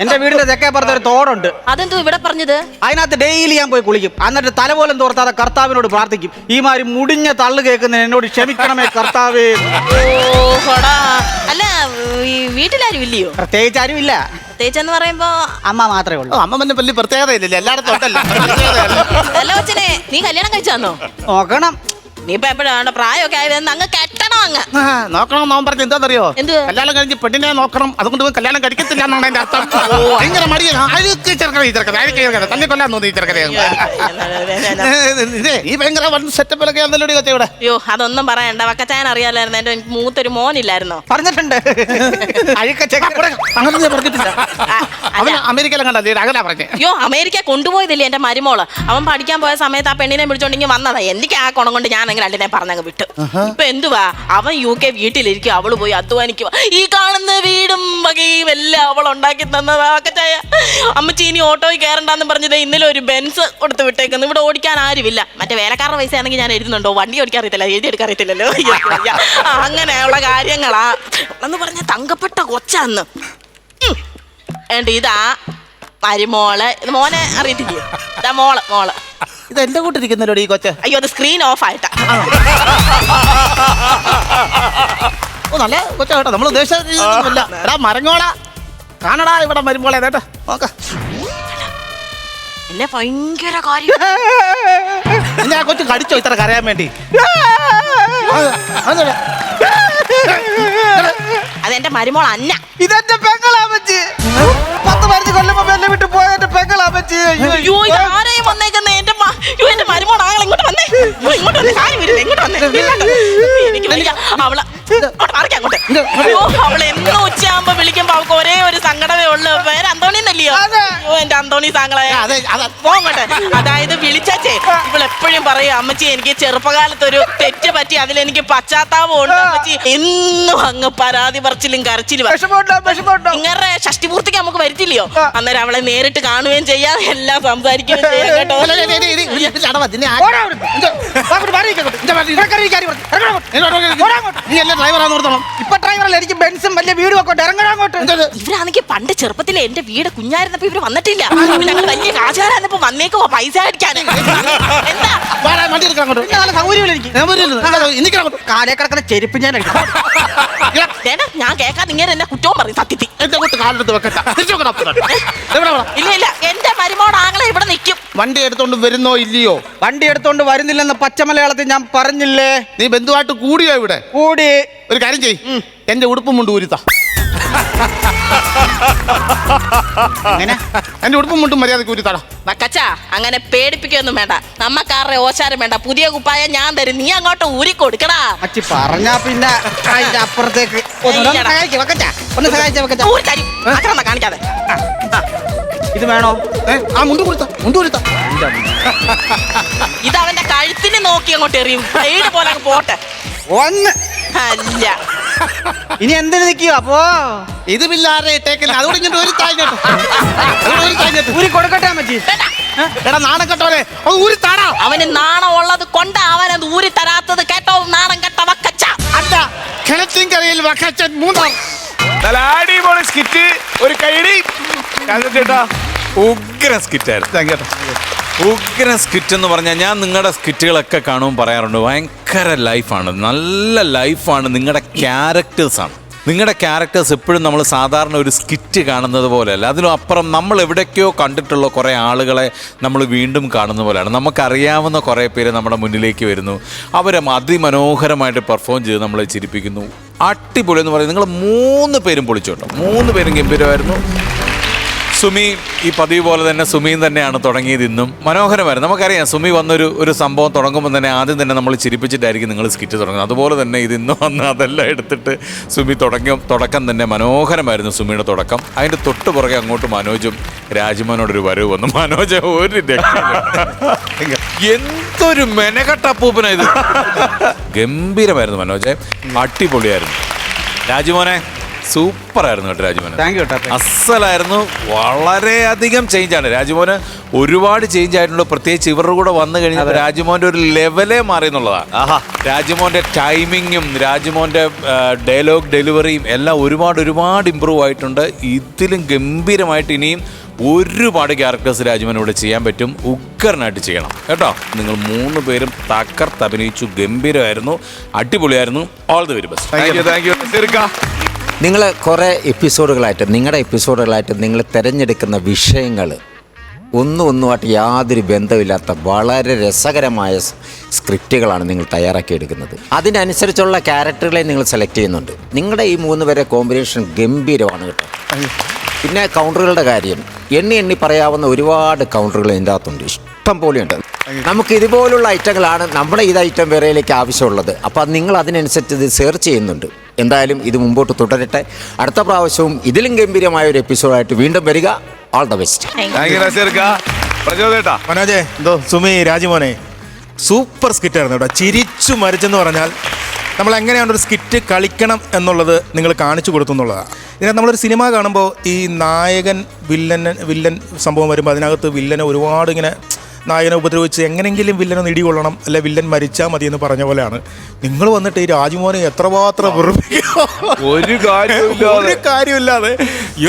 എന്റെ വീടിന്റെ തെക്കേപ്പുറത്ത് ഒരു തോടുണ്ട്. അതെന്തോ ഇവിടെ പറഞ്ഞത്? അതിനകത്ത് ഡെയിലി ഞാൻ പോയി കുളിക്കും. എന്നിട്ട് തല പോലും തോർത്താതെ കർത്താവിനോട് പ്രാർത്ഥിക്കും, ഈ മാതിരി മുടിഞ്ഞ തള്ളു കേൾക്കുന്ന എന്നോട് ക്ഷമിക്കണമേ കർത്താവേ. അല്ല ഈ വീട്ടിലാരും ഇല്ലയോ? പ്രത്യേകിച്ച് ആരും ഇല്ല. പ്രത്യേകിച്ചെന്ന് പറയുമ്പോ അമ്മ മാത്രമേ ഉള്ളൂ. അമ്മ വലിയ പ്രത്യേകത ഇല്ലല്ലോ, എല്ലായിടത്തും ഉണ്ടല്ലോ. അല്ല കൊച്ചനെ നീ കല്യാണം കഴിച്ചാന്നോ? നോക്കണം. ഇനിയിപ്പോ എപ്പോഴാണ് പ്രായമൊക്കെ ആയത് അങ്ങ് കെട്ടണം അങ്ങ്. നോക്കണം നോൻ പറഞ്ഞ എന്താണെന്നറിയോ? എന്തുവാ? കല്യാണം കഴിഞ്ഞ് പെണ്ണിനെ നോക്കണം, അതുകൊണ്ട് പോയി കല്യാണം കഴിക്കത്തില്ല എന്നാണ് എന്റെ അർത്ഥം. ഭയങ്കര മടിയാണ്. അഴുക്ക് ചെറുക്കനെ ഈ ചെറുക്കനെ അഴുക്ക് ചെറുക്കനെ തല്ലി കൊല്ലാൻ തോന്നി ഈ ചെറുക്കനെ. ഇതേ ഈ ഭയങ്കര വൺ സെറ്റപ്പിലൊക്കെ ആണല്ലോ കൊച്ചെ ഇവിടെ. അയ്യോ അതൊന്നും പറയണ്ട, വക്കച്ചായൻ അറിയാലായിരുന്നു. എന്റെ മൂത്തൊരു മോനില്ലായിരുന്നോ? പറഞ്ഞിട്ടുണ്ട്. അഴുക്ക അങ്ങനെ ഞാൻ പറഞ്ഞിട്ടില്ല. അവൻ അമേരിക്കയിലും കണ്ടല്ലേ അകലാ പറഞ്ഞേ. അയ്യോ അമേരിക്ക കൊണ്ടുപോയതില്ലേ എന്റെ മരുമോള്. അവൻ പഠിക്കാൻ പോയ സമയത്ത് ആ പെണ്ണിനെ വിളിച്ചോണ്ടെങ്കിൽ വന്നതാ. എനിക്ക് ആ കുണം കൊണ്ട് ഞാൻ അങ്ങനെ രണ്ടിനെ പറഞ്ഞങ്ങ് വിട്ടു. ഇപ്പൊ എന്തുവാ, അവൻ UK വീട്ടിലിരിക്കും, അവള് പോയി അധ്വാനിക്കുക. ഈ കാണുന്ന വീടും വകയും എല്ലാം അവൾ ഉണ്ടാക്കി തന്നതാ. വക്കച്ചായ അമ്മച്ചി ഇനി ഓട്ടോയിൽ കയറണ്ടെന്ന് പറഞ്ഞത് ഇന്നലെ ഒരു ബെൻസ് കൊടുത്ത് വിട്ടേക്കുന്നു. ഇവിടെ ഓടിക്കാൻ ആരുമില്ല. മറ്റേ വേലക്കാരുടെ പൈസ ആണെങ്കിൽ ഞാൻ എഴുതുന്നുണ്ടോ, വണ്ടി ഓടിക്കാൻ അറിയത്തില്ല, എഴുതിയെടുക്കാൻ അറിയത്തില്ലല്ലോ. അങ്ങനെയുള്ള കാര്യങ്ങളാ എന്ന് പറഞ്ഞ തങ്കപ്പെട്ട കൊച്ചാന്ന്. ഇതാ മരുമോള്. ഇത് മോനെ അറിയത്തില്ലേ? ഇതാ മോള്. ഇത് എന്റെ കൂട്ടിരിക്കുന്നല്ലോ ഈ കൊച്ചെ. അയ്യോ അത് സ്ക്രീൻ ഓഫ് ആയിട്ടാ. ഓ നല്ല കൊച്ച കേട്ടോ, നമ്മൾ ഉദ്ദേശിച്ചില്ല. എടാ മരങ്ങോളാ കാണടാ ഇവിടെ മരുമോളെ കേട്ടോ. നോക്ക എന്നെ ഭയങ്കര കാര്യം. എന്നെ ആ കൊച്ചു കടിച്ചോ ഇത്ര കരയാൻ വേണ്ടി? അതെന്റെ മരുമോൾ അന്ന. ഇതെന്റെ പെങ്ങളാമച്ചി. 10-15 കൊല്ലം മുമ്പ് എന്നെ വിട്ട് പോയ എന്റെ പെങ്ങളാമച്ചി. അയ്യോ ഇത് ആരെയും വന്നേക്കുന്നേ? എന്റെ മരുമോൾ ആങ്ങൾ ഇങ്ങോട്ട് വന്നേ. ഇങ്ങോട്ട് വന്നേ, കാര്യം വരില്ല, ഇങ്ങോട്ട് വന്നേ. എനിക്ക് വയ്യ. അങ്ങോട്ട് അയ്യോ അവളെ എന്നും ഉച്ചയാകുമ്പോ വിളിക്കുമ്പോ അവൾക്ക് ഒരേ ഒരു സങ്കടമേ ഉള്ളു. പേര് അന്തോണി എന്നല്ലയോ? അയ്യോ എന്റെ അന്തോണി സാങ്കളെ പോങ്ങട്ടെ. അതായത് വിളിച്ചേ ഇവളെപ്പോഴും പറയും അമ്മച്ചി എനിക്ക് ചെറുപ്പകാലത്തൊരു തെറ്റ് പറ്റി, അതിലെനിക്ക് പശ്ചാത്താപം ഉണ്ട് അമ്മച്ചി. എന്നും അങ്ങ് പരാതി പറച്ചിലും കരച്ചിലും. ഇങ്ങനെ ഷഷ്ടിപൂർത്തിക്ക് നമുക്ക് വരുത്തില്ലയോ? അന്നേരം അവളെ നേരിട്ട് കാണുകയും ചെയ്യാം, എല്ലാം സംസാരിക്കുകയും ചെയ്യാം കേട്ടോ. ഇപ്പൊ ഡ്രൈവറല്ല, എനിക്ക് ബെൻസും വലിയ വീടും ഒക്കെ ഇറങ്ങാങ്ങോട്ട്. ഇവരാണെങ്കിൽ പണ്ട് ചെറുപ്പത്തിലെ എന്റെ വീട് കുഞ്ഞായിരുന്നപ്പോ ഇവര് വന്നിട്ടില്ല. ഞങ്ങൾ വലിയ കാശുകാരായിരുന്നപ്പോ വന്നേക്കുവോ പൈസ അടിക്കാൻ. എന്താ നല്ല സൗകര്യമില്ല എനിക്ക്. കാലേ കിടക്കുന്ന ചെരുപ്പ് ഞാൻ ഞാൻ കേൾക്കാതെ ഇങ്ങനെ എന്നെ കുറ്റവും പറയും സത്യത്തിൽ. എന്റെ കൂട്ട് കാലെടുത്ത് വെക്കട്ട. ഇല്ല എന്റെ മരുമോട് ആങ്ങളെ ഇവിടെ നിൽക്കും. വണ്ടി എടുത്തോണ്ട് വരുന്നോ ഇല്ലയോ? വണ്ടി എടുത്തോണ്ട് വരുന്നില്ലെന്ന് പച്ച മലയാളത്തിൽ ഞാൻ പറഞ്ഞില്ലേ? നീ ബന്ധുവായിട്ട് കൂടിയോ ഇവിടെ? കൂടി. ഒരു കാര്യം ചെയ്യ്, എന്റെ ഉടുപ്പും മുണ്ട് ഊരിത്താ. എന്റെ ഉടുപ്പും മുണ്ടും മര്യാദക്ക് ഊരിത്താടാ. വക്കച്ച അങ്ങനെ പേടിപ്പിക്കൊന്നും വേണ്ട, നമ്മക്കാരുടെ ഓശാരം വേണ്ട. പുതിയ കുപ്പായ ഞാൻ തരും, നീ അങ്ങോട്ട് ഊരി കൊടുക്കടാ. അച്ചി പറഞ്ഞാ പിന്നെ അതിന്റെ അപ്പുറത്തേക്ക് ഒന്ന് സഹായിച്ച കാണിക്കാതെ. ഇത് വേണോ? ആ മുണ്ട് കൊടുത്ത ഇത് അവന്റെ കഴുത്തിന് നോക്കി അങ്ങോട്ട് എറിയും. സൈഡ് പോലെ അങ്ങ് പോട്ടെ. ഒന്ന് അല്ല ഇനി എന്തിനു നിൽക്കുക അപ്പോ? ഇത് പിള്ളേരെ ഇട്ടേക്കില്ല, അതുകൊണ്ട് ഇങ്ങോട്ട് ഒരു താഴ്ന്നിട്ട് ഊരി കൊടുക്കട്ടെ അമ്മച്ചി. എടാ നാണം കെട്ടോലെ അത് ഊരി താടാ. അവന് നാണം ഉള്ളത് കൊണ്ട് അവനത് ഊരി തരാത്തത് കേട്ടോ. നാണം കെട്ട വക്കച്ച. അല്ല കിണറ്റിൻകരയിൽ വക്കച്ചൻ മൂന്നാം. നല്ല അടിപൊളി സ്കിറ്റ്. ഒരു കൈഡി ചേട്ടാ. ഉഗ്ര സ്കിറ്റായിരുന്നു. ഉഗ്ര സ്കിറ്റ് എന്ന് പറഞ്ഞാൽ ഞാൻ നിങ്ങളുടെ സ്കിറ്റുകളൊക്കെ കാണുമ്പോൾ പറയാറുണ്ട്, ഭയങ്കര ലൈഫാണ്, നല്ല ലൈഫാണ്. നിങ്ങളുടെ ക്യാരക്ടേഴ്സാണ്. നിങ്ങളുടെ ക്യാരക്ടേഴ്സ് എപ്പോഴും നമ്മൾ സാധാരണ ഒരു സ്കിറ്റ് കാണുന്നത് പോലെയല്ല, അതിനും അപ്പുറം നമ്മൾ എവിടേക്കോ കണ്ടിട്ടുള്ള കുറേ ആളുകളെ നമ്മൾ വീണ്ടും കാണുന്ന പോലെയാണ്. നമുക്കറിയാവുന്ന കുറേ പേര് നമ്മുടെ മുന്നിലേക്ക് വരുന്നു, അവരെ അതിമനോഹരമായിട്ട് പെർഫോം ചെയ്ത് നമ്മളെ ചിരിപ്പിക്കുന്നു. അടിപൊളി എന്ന് പറയുന്നത് നിങ്ങൾ 3 പേരും പൊളിച്ചോട്ടോ. 3 പേരും ഗംഭീരമായിരുന്നു. സുമി ഈ പതിവ് പോലെ തന്നെ സുമിയും തന്നെയാണ് തുടങ്ങിയത്. ഇന്നും മനോഹരമായിരുന്നു. നമുക്കറിയാം സുമി വന്നൊരു സംഭവം തുടങ്ങുമ്പോൾ തന്നെ ആദ്യം തന്നെ നമ്മൾ ചിരിപ്പിച്ചിട്ടായിരിക്കും നിങ്ങൾ സ്കിറ്റ് തുടങ്ങുന്നത്. അതുപോലെ തന്നെ ഇത് ഇന്ന് വന്ന് അതെല്ലാം എടുത്തിട്ട് സുമി തുടക്കം തന്നെ മനോഹരമായിരുന്നു. സുമിയുടെ തുടക്കം. അതിൻ്റെ തൊട്ട് പുറകെ അങ്ങോട്ട് മനോജും രാജ്മോനോടൊരു വരവ് വന്നു. മനോജ് ഒരു എന്തൊരു മെനകട്ടപ്പൂപ്പന ഇത്. ഗംഭീരമായിരുന്നു മനോജ്, അടിപൊളിയായിരുന്നു. രാജ്മോനെ സൂപ്പറായിരുന്നു കേട്ടോ. രാജ്മോനെ അസ്സലായിരുന്നു. വളരെയധികം ചേഞ്ചാണ് രാജ്മോന്. ഒരുപാട് ചേഞ്ച് ആയിട്ടുണ്ട്. പ്രത്യേകിച്ച് ഇവരുടെ കൂടെ വന്നു കഴിഞ്ഞാൽ രാജ്മോൻ്റെ ഒരു ലെവലേ മാറി എന്നുള്ളതാണ്. രാജ്മോൻ്റെ ടൈമിങ്ങും രാജ്മോൻ്റെ ഡയലോഗ് ഡെലിവറിയും എല്ലാം ഒരുപാട് ഇമ്പ്രൂവ് ആയിട്ടുണ്ട്. ഇതിലും ഗംഭീരമായിട്ട് ഇനിയും ഒരുപാട് ക്യാരക്ടേഴ്സ് രാജ്മോൻ ഇവിടെ ചെയ്യാൻ പറ്റും. ഉഗ്രനായിട്ട് ചെയ്യണം കേട്ടോ. നിങ്ങൾ 3 പേരും തകർത്തഭിനയിച്ചു. ഗംഭീരമായിരുന്നു, അടിപൊളിയായിരുന്നു. All the very best. നിങ്ങൾ കുറേ എപ്പിസോഡുകളായിട്ട് നിങ്ങളുടെ എപ്പിസോഡുകളായിട്ട് നിങ്ങൾ തിരഞ്ഞെടുക്കുന്ന വിഷയങ്ങൾ ഒന്നുമായിട്ട് യാതൊരു ബന്ധമില്ലാത്ത വളരെ രസകരമായ സ്ക്രിപ്റ്റുകളാണ് നിങ്ങൾ തയ്യാറാക്കിയെടുക്കുന്നത്. അതിനനുസരിച്ചുള്ള ക്യാരക്ടറുകളെ നിങ്ങൾ സെലക്ട് ചെയ്യുന്നുണ്ട്. നിങ്ങളുടെ ഈ 3 പേരെ കോമ്പിനേഷൻ ഗംഭീരമാണ് കേട്ടോ. പിന്നെ കൗണ്ടറുകളുടെ കാര്യം എണ്ണി പറയാവുന്ന ഒരുപാട് കൗണ്ടറുകൾ ഇതിൻ്റെ അകത്തുണ്ട്, ഇഷ്ടം പോലെയുണ്ട്. നമുക്ക് ഇതുപോലുള്ള ഐറ്റങ്ങളാണ് നമ്മുടെ ഇത് ഐറ്റം വേറെയിലേക്ക് ആവശ്യമുള്ളത്. അപ്പോൾ നിങ്ങൾ അതിനനുസരിച്ച് ഇത് സെർച്ച് ചെയ്യുന്നുണ്ട്. എന്തായാലും ഇത് മുമ്പോട്ട് തുടരട്ടെ. അടുത്ത പ്രാവശ്യവും ഇതിലും ഗംഭീരമായ ഒരു എപ്പിസോഡായിട്ട് വീണ്ടും വരിക. All the best. മനോജേ, സുമി, രാജിമോനെ, സൂപ്പർ സ്കിറ്റായിരുന്നു കേട്ടോ. ചിരിച്ചു മരിച്ചെന്ന് പറഞ്ഞാൽ നമ്മൾ എങ്ങനെയാണ് ഒരു സ്കിറ്റ് കളിക്കണം എന്നുള്ളത് നിങ്ങൾ കാണിച്ചു കൊടുത്തു എന്നുള്ളതാണ്. ഇതിനകത്ത് നമ്മളൊരു സിനിമ കാണുമ്പോൾ ഈ നായകൻ വില്ലൻ സംഭവം വരുമ്പോൾ അതിനകത്ത് വില്ലനെ ഒരുപാട് ഇങ്ങനെ നായകനെ ഉപദ്രവിച്ച് എങ്ങനെയെങ്കിലും വില്ലനെ ഇടികൊള്ളണം, അല്ലെ വില്ലൻ മരിച്ചാൽ മതി എന്ന് പറഞ്ഞ പോലെയാണ് നിങ്ങൾ വന്നിട്ട് ഈ രാജിമോനെ എത്രമാത്രം ഒരു കാര്യമില്ലാതെ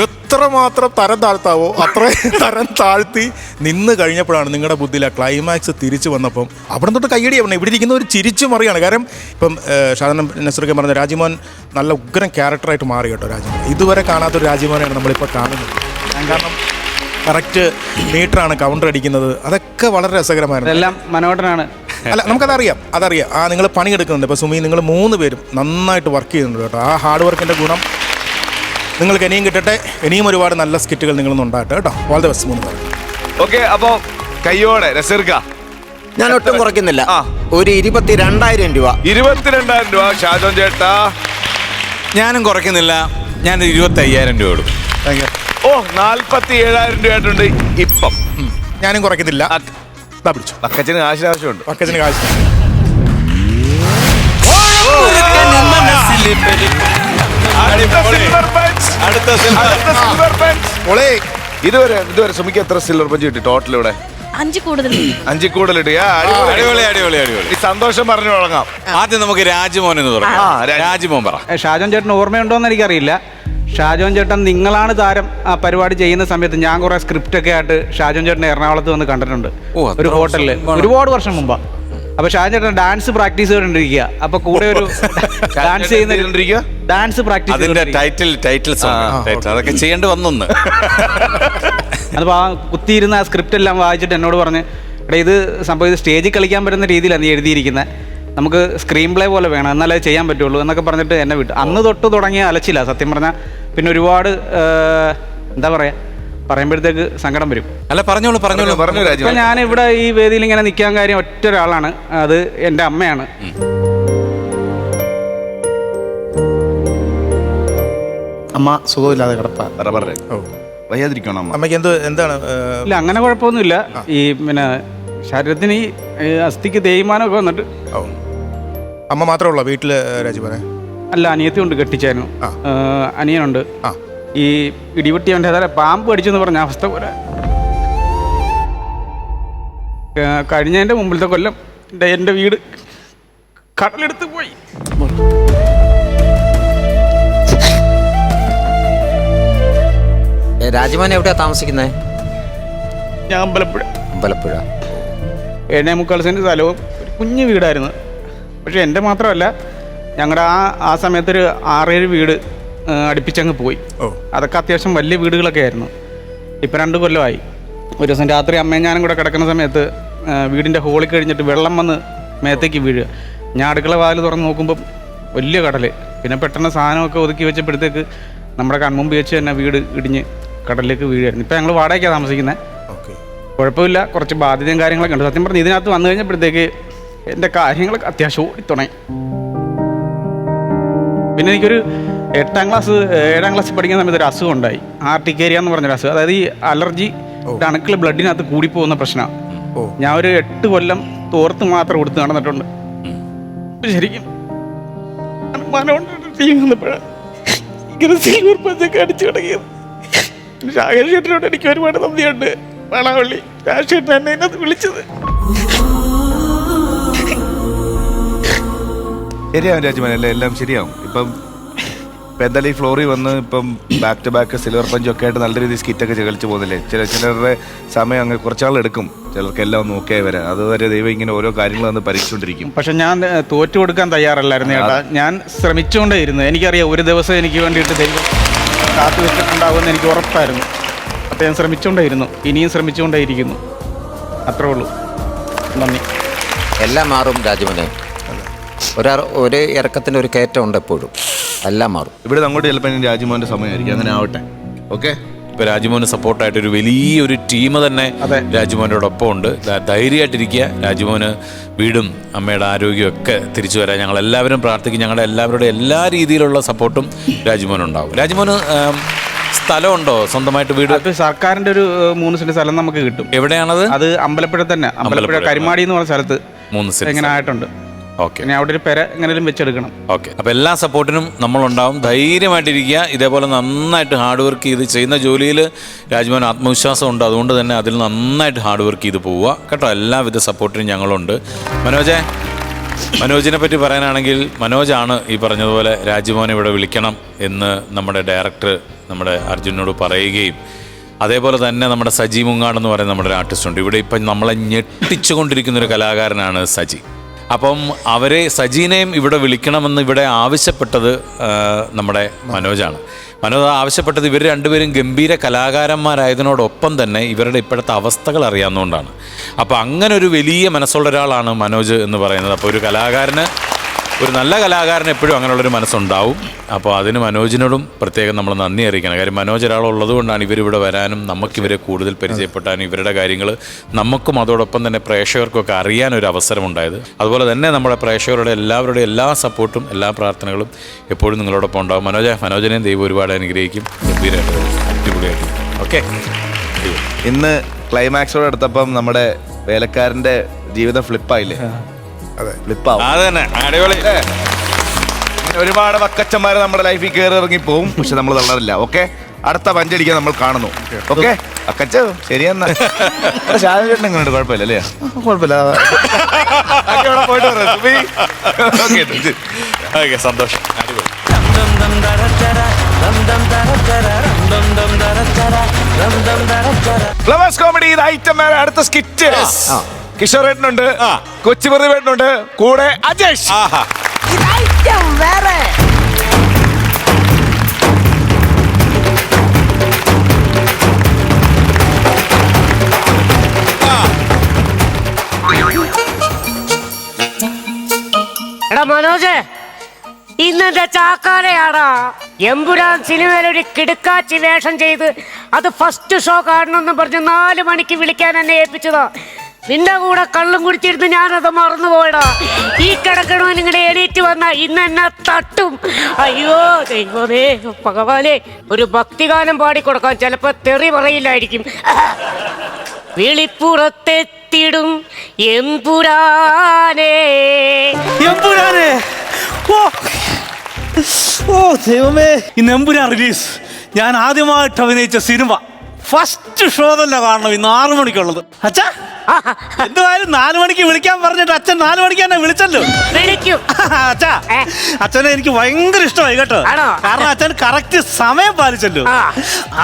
എത്രമാത്രം തരം താഴ്ത്താവോ അത്രയും തരം താഴ്ത്തി നിന്ന് കഴിഞ്ഞപ്പോഴാണ് നിങ്ങളുടെ ബുദ്ധിയിലെ ക്ലൈമാക്സ് തിരിച്ചു വന്നപ്പം അവിടെ തൊട്ട് കയ്യടി ആവണം. ഇവിടെ ഇരിക്കുന്ന ഒരു ചിരിച്ചു മറിയാണ്. കാരണം ഇപ്പം ഷാജൻ നസീറൊക്കെ പറഞ്ഞ രാജിമോൻ നല്ല ഉഗ്രൻ ക്യാരക്ടറായിട്ട് മാറി കേട്ടോ. രാജിമോൻ ഇതുവരെ കാണാത്തൊരു രാജിമോനെയാണ് നമ്മളിപ്പോൾ കാണുന്നത്. കാരണം കറക്റ്റ് മീറ്ററാണ് കൗണ്ടർ അടിക്കുന്നത്. അതൊക്കെ വളരെ രസകരമായിരുന്നു. എല്ലാം മനോഹരനാണ്. അല്ല, നമുക്കതറിയാം. നിങ്ങൾ പണിയെടുക്കുന്നുണ്ട്. ഇപ്പോൾ സുമി, നിങ്ങൾ 3 പേരും നന്നായിട്ട് വർക്ക് ചെയ്യുന്നുണ്ട് കേട്ടോ. ആ ഹാർഡ് വർക്കിൻ്റെ ഗുണം നിങ്ങൾക്ക് ഇനിയും കിട്ടട്ടെ. ഇനിയും ഒരുപാട് നല്ല സ്കിറ്റുകൾ നിങ്ങളൊന്നും ഉണ്ടാകട്ടെ കേട്ടോ. ഓൾ ദി ബെസ്റ്റ് 3 പേരും. ഓക്കെ, അപ്പോൾ കയ്യോടെ നസീർക്ക ഞാൻ ഒട്ടും കുറയ്ക്കുന്നില്ല. ഒരു 22,000 രൂപ. 22,000 രൂപ. ഷാജോൻ ചേട്ടാ? ഞാനും കുറയ്ക്കുന്നില്ല. ഞാൻ 25,000 രൂപ കൊടുക്കും. 47,000 രൂപയായിട്ടുണ്ട് ഇപ്പം. ഞാനും കുറയ്ക്കുന്നില്ല. പിടിച്ചു. പക്കച്ചിന് കാശിന് ആവശ്യമുണ്ട്. പക്കച്ചിന് കാശ്. ഇതുവരെ സുമിക്ക് എത്ര സിൽവർ പഞ്ച് കിട്ടി ടോട്ടൽ ഇവിടെ? 5 കൂടുതൽ. 5 കൂടുതൽ കിട്ടി. ഈ സന്തോഷം പറഞ്ഞു തുടങ്ങാം. ആദ്യം നമുക്ക് രാജ്മോൻ എന്ന് പറയാം. രാജ്മോൻ പറ. ഷാജോൻ ചേട്ടൻ ഓർമ്മയുണ്ടോന്ന് എനിക്കറിയില്ല. ഷാജോൻ ചേട്ടൻ നിങ്ങളാണ് താരം ആ പരിപാടി ചെയ്യുന്ന സമയത്ത് ഞാൻ കുറെ സ്ക്രിപ്റ്റ് ഒക്കെ ആയിട്ട് ഷാജോൻ ചേട്ടൻ എറണാകുളത്ത് വന്ന് കണ്ടിട്ടുണ്ട്. ഒരു ഹോട്ടലിൽ ഒരുപാട് വർഷം മുമ്പാ. അപ്പൊ ഷാജോൻ ചേട്ടൻ ഡാൻസ് പ്രാക്ടീസ് ചെയ്തോണ്ടിരിക്കുക. അപ്പൊ കൂടെ ഒരു ഡാൻസ് ചെയ്യുന്ന ഡാൻസ് പ്രാക്ടീസ് അതൊക്കെ ചെയ്യേണ്ടി വന്നൊന്ന്. അതിപ്പോ ആ കുത്തിയിരുന്ന ആ സ്ക്രിപ്റ്റ് എല്ലാം വായിച്ചിട്ട് എന്നോട് പറഞ്ഞ്, എടാ ഇത് സംഭവം ഇത് സ്റ്റേജിൽ കളിക്കാൻ പറ്റുന്ന രീതിയിലാണ് നീ എഴുതിയിരിക്കുന്നത്, നമുക്ക് സ്ക്രീൻ പ്ലേ പോലെ വേണം, എന്നാലേ ചെയ്യാൻ പറ്റുള്ളൂ എന്നൊക്കെ പറഞ്ഞിട്ട് എന്നെ വിട്ടു. അന്ന് തൊട്ട് തുടങ്ങിയ അലച്ചില്ല സത്യം പറഞ്ഞാൽ. പിന്നെ ഒരുപാട് എന്താ പറയാ, പറയുമ്പോഴത്തേക്ക് സങ്കടം വരും. അല്ല, പറഞ്ഞോളൂ. ഇപ്പൊ ഞാൻ ഇവിടെ ഈ വേദിയിൽ ഇങ്ങനെ നിൽക്കാൻ കാര്യം ഒറ്റ ഒരാളാണ്, അത് എൻ്റെ അമ്മയാണ്. അമ്മ സുഖമില്ലാതെ കിടപ്പാ. വയ്യാതിരിക്കണം അമ്മയ്ക്ക് എന്താണ്? ഇല്ല, അങ്ങനെ കുഴപ്പമൊന്നുമില്ല. ഈ പിന്നെ ശരീരത്തിന് ഈ അസ്ഥിക്ക് തേയ്മാനമൊക്കെ വന്നിട്ട്. അമ്മ മാത്രമേ ഉള്ളൂ വീട്ടില് രാജീവനെ? അല്ല, അനിയത്തി ഉണ്ട്, കെട്ടിച്ചായിരുന്നു. അനിയനുണ്ട്. ഈ ഇടിവെട്ടി അവൻ്റെ അതായത് പാമ്പ് അടിച്ചെന്ന് പറഞ്ഞ അവസ്ഥ പോലെ കഴിഞ്ഞതിൻ്റെ മുമ്പിലത്തെ കൊല്ലം എൻ്റെ വീട് കടലെടുത്ത് പോയി. രാജമോൻ എവിടെയാ താമസിക്കുന്നത്? ഞാൻ അമ്പലപ്പുഴ. 7.25 സെന്റ് സ്ഥലവും ഒരു കുഞ്ഞു വീടായിരുന്നു. പക്ഷെ എൻ്റെ മാത്രമല്ല, ഞങ്ങളുടെ ആ സമയത്തൊരു 6-7 വീട് അടുപ്പിച്ചങ്ങ് പോയി. അതൊക്കെ അത്യാവശ്യം വലിയ വീടുകളൊക്കെ ആയിരുന്നു. ഇപ്പം 2 കൊല്ലമായി. ഒരു ദിവസം രാത്രി അമ്മയും ഞാനും കൂടെ കിടക്കുന്ന സമയത്ത് വീടിൻ്റെ ഹോളിൽ കഴിഞ്ഞിട്ട് വെള്ളം വന്ന് മേത്തേക്ക് വീഴുക. ഞാൻ അടുക്കള വാതിൽ തുറന്ന് നോക്കുമ്പം വലിയ കടൽ. പിന്നെ പെട്ടെന്ന് സാധനമൊക്കെ ഒതുക്കി വെച്ചപ്പോഴത്തേക്ക് നമ്മുടെ കൺമുമ്പ് വെച്ച് തന്നെ വീട് ഇടിഞ്ഞ് കടലിലേക്ക് വീഴുമായിരുന്നു. ഇപ്പം ഞങ്ങൾ വാടകയ്ക്കാണ് താമസിക്കുന്നത്. കുഴപ്പമില്ല, കുറച്ച് ബാധ്യതയും കാര്യങ്ങളൊക്കെ ഉണ്ട്. സത്യം പറഞ്ഞ് ഇതിനകത്ത് വന്നു കഴിഞ്ഞപ്പോഴത്തേക്ക് എൻ്റെ കാര്യങ്ങളൊക്കെ അത്യാവശ്യം ഓടിത്തുണങ്ങി. പിന്നെ എനിക്കൊരു 7ാം ക്ലാസ്സിൽ പഠിക്കുന്ന സമയത്ത് ഒരു അസുഖം ഉണ്ടായി, ആർട്ടിക്കേരിയ എന്ന് പറഞ്ഞൊരു അസുഖം. അതായത് ഈ അലർജി അണുക്കൾ ബ്ലഡിനകത്ത് കൂടിപ്പോകുന്ന പ്രശ്നമാണ്. ഞാൻ ഒരു 8 കൊല്ലം തോർത്ത് മാത്രം കൊടുത്ത് നടന്നിട്ടുണ്ട്. ശരിക്കും ഇങ്ങനെ സിൽവർ പഞ്ചൊക്കെ അടിച്ചു തുടങ്ങിയത്. രാകേഷ് ചേട്ടനോട് എനിക്ക് ഒരുപാട് നന്ദിയുണ്ട്. വളവള്ളി രാജേട്ടൻ എന്നെ അതിനകത്ത് വിളിച്ചത്. ശരിയാവും രാജുമാനല്ലേ, എല്ലാം ശരിയാവും. ഇപ്പം എന്തായാലും ഈ ഫ്ലോറിൽ വന്ന് ഇപ്പം ബാക്ക് ടു ബാക്ക് സിൽവർ പഞ്ചും ഒക്കെ ആയിട്ട് നല്ല രീതിയിൽ സ്കിറ്റൊക്കെ കളിച്ച് പോകുന്നില്ലേ. ചിലരുടെ സമയം അങ്ങ് കുറച്ചാളെടുക്കും, ചിലർക്ക് എല്ലാം ഒന്ന് ഓക്കെ വരാൻ. അതുവരെ ദൈവം ഇങ്ങനെ ഓരോ കാര്യങ്ങൾ വന്ന് പരീക്ഷിച്ചുകൊണ്ടിരിക്കും. പക്ഷെ ഞാൻ തോറ്റു കൊടുക്കാൻ തയ്യാറല്ലായിരുന്നു ചേട്ടാ. ഞാൻ ശ്രമിച്ചുകൊണ്ടേയിരുന്നു. എനിക്കറിയാം ഒരു ദിവസം എനിക്ക് വേണ്ടിയിട്ട് ദൈവം കാത്തു വെച്ചിട്ടുണ്ടാവുമെന്ന് എനിക്ക് ഉറപ്പായിരുന്നു. അപ്പോൾ ഞാൻ ശ്രമിച്ചുകൊണ്ടേയിരുന്നു, ഇനിയും ശ്രമിച്ചുകൊണ്ടേയിരിക്കുന്നു. അത്രേ ഉള്ളൂ. നന്ദി. എല്ലാം മാറും രാജുമോനെ. ഒരു ഇറക്കത്തിൻ്റെ ഒരു കയറ്റം ഉണ്ട് എപ്പോഴും. എല്ലാം മാറും. ഇവിടെ അങ്ങോട്ട് ചിലപ്പോൾ രാജുമോന്റെ സമയമായിരിക്കും. അങ്ങനെ ആവട്ടെ. ഓക്കെ. ഇപ്പൊ രാജുമോന് സപ്പോർട്ടായിട്ട് ഒരു വലിയൊരു ടീം തന്നെ രാജുമോൻ്റെ ഒപ്പം ഉണ്ട്. ധൈര്യമായിട്ടിരിക്കുക. രാജുമോന് വീടും അമ്മയുടെ ആരോഗ്യവും ഒക്കെ തിരിച്ചു വരാൻ ഞങ്ങൾ എല്ലാവരും പ്രാർത്ഥിക്കും. ഞങ്ങളുടെ എല്ലാവരുടെ എല്ലാ രീതിയിലുള്ള സപ്പോർട്ടും രാജുമോനുണ്ടാവും. രാജുമോന് സ്ഥലമുണ്ടോ സ്വന്തമായിട്ട് വീട്? അത് സർക്കാരിന്റെ ഒരു 3 സെന്റ് സ്ഥലം നമുക്ക് കിട്ടും. എവിടെയാണത്? അത് അമ്പലപ്പുഴ തന്നെ. അമ്പലപ്പുഴ കരിമാടി എന്ന് പറഞ്ഞ സ്ഥലത്ത് 3 സെന്റ് ഇങ്ങനെ ആയിട്ടുണ്ട്. ഓക്കെ. ഇനി അവിടെ ഒരു പെര എങ്ങനെയും വെച്ചെടുക്കണം. ഓക്കെ. അപ്പോൾ എല്ലാ സപ്പോർട്ടിനും നമ്മളുണ്ടാവും. ധൈര്യമായിട്ടിരിക്കുക. ഇതേപോലെ നന്നായിട്ട് ഹാർഡ് വർക്ക് ചെയ്ത് ചെയ്യുന്ന ജോലിയിൽ രാജ്മോൻ ആത്മവിശ്വാസം ഉണ്ട്. അതുകൊണ്ട് തന്നെ അതിൽ നന്നായിട്ട് ഹാർഡ് വർക്ക് ചെയ്ത് പോവുക കേട്ടോ. എല്ലാവിധ സപ്പോർട്ടിനും ഞങ്ങളുണ്ട്. മനോജിനെ പറ്റി പറയാനാണെങ്കിൽ, മനോജാണ് ഈ പറഞ്ഞതുപോലെ രാജ്മോനെ ഇവിടെ വിളിക്കണം എന്ന് നമ്മുടെ ഡയറക്ടർ നമ്മുടെ അർജുനോട് പറയുകയും, അതേപോലെ തന്നെ നമ്മുടെ സജി മുങ്ങാട് എന്ന് പറയുന്ന നമ്മുടെ ഒരു ആർട്ടിസ്റ്റ് ഉണ്ട് ഇവിടെ. ഇപ്പം നമ്മളെ ഞെട്ടിച്ചുകൊണ്ടിരിക്കുന്നൊരു കലാകാരനാണ് സജി. അപ്പം സജീനെയും ഇവിടെ വിളിക്കണമെന്ന് ഇവിടെ ആവശ്യപ്പെട്ടത് നമ്മുടെ മനോജാണ്. മനോജ് ആവശ്യപ്പെട്ടത് ഇവർ രണ്ടുപേരും ഗംഭീര കലാകാരന്മാരായതിനോടൊപ്പം തന്നെ ഇവരുടെ ഇപ്പോഴത്തെ അവസ്ഥകൾ അറിയാവുന്നതുകൊണ്ടാണ്. അപ്പോൾ അങ്ങനെ ഒരു വലിയ മനസ്സുള്ള ഒരാളാണ് മനോജ് എന്ന് പറയുന്നത്. അപ്പോൾ ഒരു നല്ല കലാകാരന് എപ്പോഴും അങ്ങനെയുള്ളൊരു മനസ്സുണ്ടാവും. അപ്പോൾ അതിന് മനോജിനോടും പ്രത്യേകം നമ്മൾ നന്ദി അറിയിക്കണം. കാര്യം മനോജ് ഒരാളുള്ളത് കൊണ്ടാണ് ഇവരിവിടെ വരാനും നമുക്കിവരെ കൂടുതൽ പരിചയപ്പെട്ടാനും ഇവരുടെ കാര്യങ്ങൾ നമുക്കും അതോടൊപ്പം തന്നെ പ്രേക്ഷകർക്കൊക്കെ അറിയാനൊരു അവസരമുണ്ടായത്. അതുപോലെ തന്നെ നമ്മുടെ പ്രേക്ഷകരുടെ എല്ലാവരുടെയും എല്ലാ സപ്പോർട്ടും എല്ലാ പ്രാർത്ഥനകളും എപ്പോഴും നിങ്ങളോടൊപ്പം ഉണ്ടാകും. മനോജിനെയും ദൈവം ഒരുപാട് അനുഗ്രഹിക്കും. ഗംഭീരമായിട്ട് അടിപൊളിയായിട്ട്. ഓക്കെ. ഇന്ന് ക്ലൈമാക്സോടെ എടുത്തപ്പം നമ്മുടെ വേലക്കാരൻ്റെ ജീവിതം ഫ്ലിപ്പായില്ലേ? അതെ, ഫ്ലിപ്പാവും. അത് തന്നെ. അടിപൊളി. ഒരുപാട് വക്കച്ചന്മാർ നമ്മുടെ ലൈഫിൽ കയറി ഇറങ്ങി പോവും. പക്ഷെ നമ്മൾ തള്ളറില്ല. ഓക്കെ. അടുത്ത പഞ്ചടിക്കാൻ നമ്മൾ കാണുന്നു. ഓക്കെ. അക്കച്ച ശരിയെന്നാ. ചേട്ടൻ എങ്ങനെയുണ്ട്? കുഴപ്പമില്ല അല്ലേ? കുഴപ്പമില്ല. പോയിട്ട് ഓക്കെ. സന്തോഷം. അടിപൊളി. ഫ്ലവേഴ്സ് കോമഡി ഐറ്റം അടുത്ത സ്കിറ്റ് കിഷോറേട്ടനുണ്ട്, കൊച്ചുപെറുവേട്ടനുണ്ട്, കൂടെ അജേഷ്. എടാ മനോജ്, ഇന്നെന്റെ ചാക്കാലയാടാ. എമ്പുരാൻ സിനിമയിലൊരു കിടുക്കാച്ചി വേഷം ചെയ്ത് അത് ഫസ്റ്റ് ഷോ കാണണമെന്ന് പറഞ്ഞ് 4 മണിക്ക് വിളിക്കാൻ എന്നെ ഏൽപ്പിച്ചതാ. നിന്റെ കൂടെ കള്ളും കുടിച്ചിരുന്ന് ഞാനത് മറന്നുപോയടാ. ഈ കിടക്കണവൻ ഇങ്ങനെ എണീറ്റ് വന്ന ഇന്ന് എന്നെ തട്ടും. അയ്യോ ദൈവമേ ഭഗവാനെ, ഒരു ഭക്തിഗാനം പാടിക്കൊടുക്കാൻ ചിലപ്പോ തെറി പറയില്ലായിരിക്കും. വിളിപ്പുറത്തെത്തിടും എമ്പുരാനേ. ഓ ദൈവമേ, ഇന്ന് എമ്പുരാൻ റിലീസ്. ഞാൻ ആദ്യമായിട്ട് അഭിനയിച്ച സിനിമ ഫസ്റ്റ് ഷോ തന്നെ കാണണം. ഇന്ന് 6 മണിക്കുള്ളത്. അച്ഛാ എന്തുവായാലും 4 മണിക്ക് വിളിക്കാൻ പറഞ്ഞിട്ട് അച്ഛൻ 4 മണിക്ക് എന്നെ വിളിച്ചല്ലോ. അച്ഛാ, അച്ഛനെ എനിക്ക് ഭയങ്കര ഇഷ്ടമായി കേട്ടോ. കാരണം അച്ഛൻ കറക്റ്റ് സമയം പാലിച്ചല്ലോ.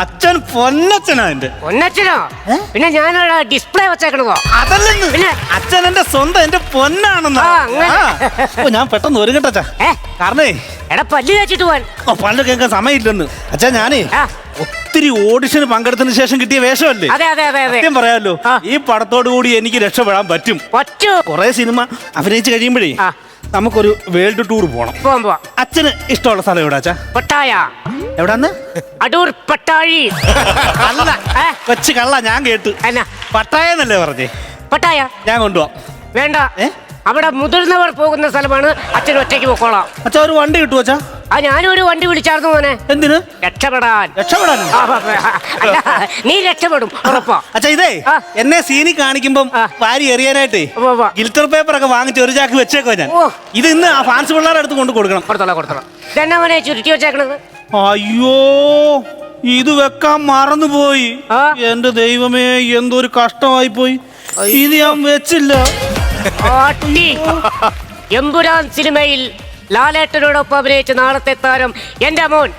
അച്ഛൻ പൊന്നച്ഛനാ. എന്റെ പൊന്നച്ഛനോ? പിന്നെ ഞാൻ ഡിസ്പ്ലേ വെച്ചേക്കണതോ? അതല്ലെന്ന്. പിന്നെ അച്ഛൻ എന്റെ സ്വന്തം, എന്റെ പൊന്നാണെന്നാ. ഞാൻ പെട്ടെന്ന് ഒരുങ്ങട്ടെ അച്ഛാ. കാരണേ എടാ പല്ല് തേച്ചിട്ട് പോവാൻ. പല്ല് കേൾക്കാൻ സമയമില്ലെന്ന് അച്ഛാ. ഞാനേ ഒത്തിരി ഓഡിഷന് പങ്കെടുത്തതിന് ശേഷം കിട്ടിയ വേഷമല്ലേ? സത്യം പറയാമല്ലോ, ഈ പടത്തോടു കൂടി എനിക്ക് രക്ഷപ്പെടാൻ പറ്റും. കുറെ സിനിമ അഭിനയിച്ച് കഴിയുമ്പോഴേ നമുക്കൊരു വേൾഡ് ടൂർ പോണം. അച്ഛന് ഇഷ്ടമുള്ള സ്ഥലം എവിടാ അച്ഛാ? പട്ടായ. എവിടാന്ന്? അടൂർ പട്ടാഴി. അല്ല കൊച്ചു കള്ള, ഞാൻ കേട്ടു. പട്ടായ എന്നല്ലേ പറഞ്ഞേ? പട്ടായ ഞാൻ കൊണ്ടുപോവാം. വേണ്ട, അവിടെ മുതിർന്നവർ പോകുന്ന സ്ഥലമാണ്. അച്ഛൻ ഒറ്റയ്ക്ക് പോക്കോളാം. അച്ഛാ ഒരു വണ്ടി കിട്ടുമോ അച്ഛാ? ഞാനൊരു വണ്ടി വിളിച്ചായിരുന്നു മോനെ. എന്തിന്? രക്ഷപ്പെടാൻ. നീ രക്ഷപ്പെടും ഉറപ്പാ. അച്ഛാ ഇതേ എന്നെ സീനി കാണിക്കുമ്പം വാരി എറിയാനായിട്ടേ ഗിൽറ്റർ പേപ്പർ ഒക്കെ വാങ്ങിച്ച് ഒരു ചാക്ക് വെച്ചേക്കോ ഞാൻ. ഇത് ഇന്ന് ആ ഫാൻസ് പിള്ളേരുടെ അടുത്ത് കൊണ്ട് കൊടുക്കണം. കൊടുത്തോളാം. ഇതെന്നാ മോനെ ചുരുട്ടി വെച്ചേക്കണത്? അയ്യോ, ഇത് വെക്കാൻ മറന്നുപോയി. എന്റെ ദൈവമേ, എന്തൊരു കഷ്ടമായി പോയി. ഇത് ഞാൻ വെച്ചില്ല. എമ്പുരാൻ സിനിമയിൽ ലാലേട്ടനോടൊപ്പം അഭിനയിച്ച നാളത്തെ താരം എന്റെ മോൻ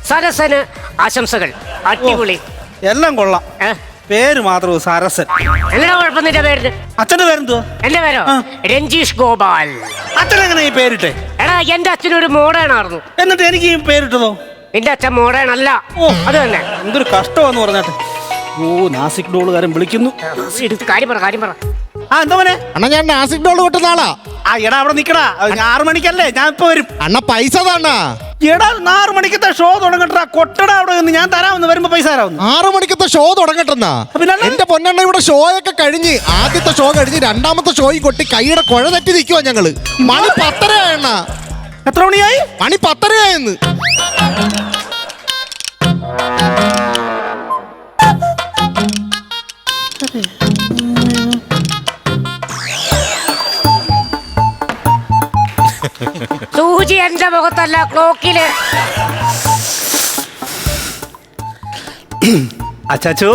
സരസന് ആശംസകൾ. അടിപൊളി. എല്ലാം കൊള്ളാം. പേര് മാത്രം സരസൻ. എന്താ കുഴപ്പം നിന്റെ പേരിന്? അച്ഛന്റെ പേരെന്തുവാ? എന്റെ പേരോ രഞ്ജീഷ് ഗോപാൽ. അച്ഛനെങ്ങനെ ഈ പേരിട്ടെ? എടാ എന്റെ അച്ഛനൊരു മോഡേണായിരുന്നു. എന്നിട്ട് എനിക്ക് ഈ പേരിട്ടതോ? നിന്റെ അച്ഛൻ മോഡേൺ അല്ല. ഓ അത് തന്നെ. എന്തൊരു കഷ്ടമാന്ന് പറഞ്ഞാട്ടെ. ഓ നാസിക് ഡോളുകാരൻ വിളിക്കുന്നു. എടുത്ത് കാര്യം പറ ആ എന്താ മോനെ? അണ്ണാ ഞാൻ നാസിക് ഡോൾ കൊട്ടുന്ന ആളാ. ആ എടാ അവിടെ നിക്കടാ, 6 മണിക്കല്ലേ ഞാൻ ഇപ്പൊ വരും. അണ്ണ പൈസ താണ്ടാ. എടാ 6 മണിക്കത്തെ ഷോ തുടങ്ങട്ടാ, കൊട്ടടാ അവിടെ നിന്ന് ഞാൻ തരാമെന്ന്, വരുമ്പോ പൈസ തരാമെന്ന്. 6 മണിക്കത്തെ ഷോ തുടങ്ങട്ടെന്നാ. എന്റെ പൊന്നെണ്ണ ഇവിടെ ഷോയൊക്കെ കഴിഞ്ഞ് ആദ്യത്തെ ഷോ കഴിഞ്ഞ് രണ്ടാമത്തെ ഷോയും കൊട്ടി കൈയുടെ കുഴ തെറ്റി നിൽക്കുവാ ഞങ്ങള്. മണി 10:30 ആയണ്ണ. എത്ര മണിയായി? മണി 10:30 ആയെന്ന്. സൂചി എന്റെ മുഖത്തല്ല, ക്ലോക്കില്. അച്ചാച്ചോ,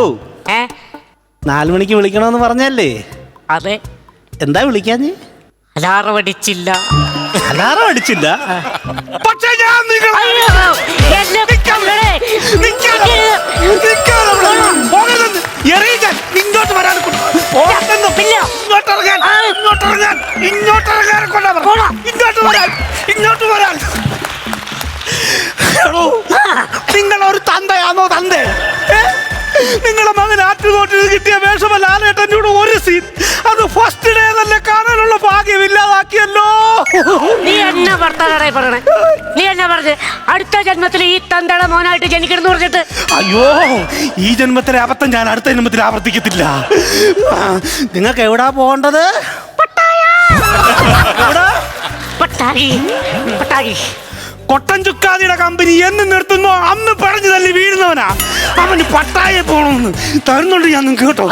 4 മണിക്ക് വിളിക്കണമെന്ന് പറഞ്ഞല്ലേ? അതെ. എന്താ വിളിക്കാഞ്ഞ്? അലാറം അടിച്ചില്ല. അലാറം അടിച്ചില്ല? പക്ഷേ ഞാൻ നിങ്ങളെ അയ്യോ, എന്നെ കൊല്ലണേ. ഇങ്ങോട്ട് വരാൻ നിങ്ങൾ ഒരു തന്തയാണോ? തന്തേ നിങ്ങളെ മകൻ ആറ്റുതോട്ടിൽ കിട്ടിയ വേഷമല്ല ലാലേട്ടൻ്റെ കൂടെ ഒരു സീൻ, അത് ഫസ്റ്റ് ഡേ തന്നെ കാണാനുള്ള ഭാഗ്യമില്ലാതാക്കിയല്ലോ. നീ എന്നെ ഭർത്താവേ പറയണേ. നീ എന്നെ പറഞ്ഞ് അടുത്ത ജന്മത്തിൽ ഈ തന്തയുടെ മോനായിട്ട് ജനിക്കണം പറഞ്ഞിട്ട്. അയ്യോ, ഈ ജന്മത്തിലെ അബദ്ധം ഞാൻ അടുത്ത ജന്മത്തിൽ ആവർത്തിക്കത്തില്ല. നിങ്ങൾക്ക് എവിടാ പോകേണ്ടത്? പട്ടാഴി. കൊട്ടൻ ചുക്കാതിയുടെ കമ്പനി എന്ന് നിർത്തുന്നോ അന്ന് പറഞ്ഞു തല്ലി വീഴുന്നവനാ അവന്. പട്ടായെ പോണമെന്ന് തരുന്നുണ്ട് ഞാൻ നിങ്ങൾക്ക് കേട്ടോ.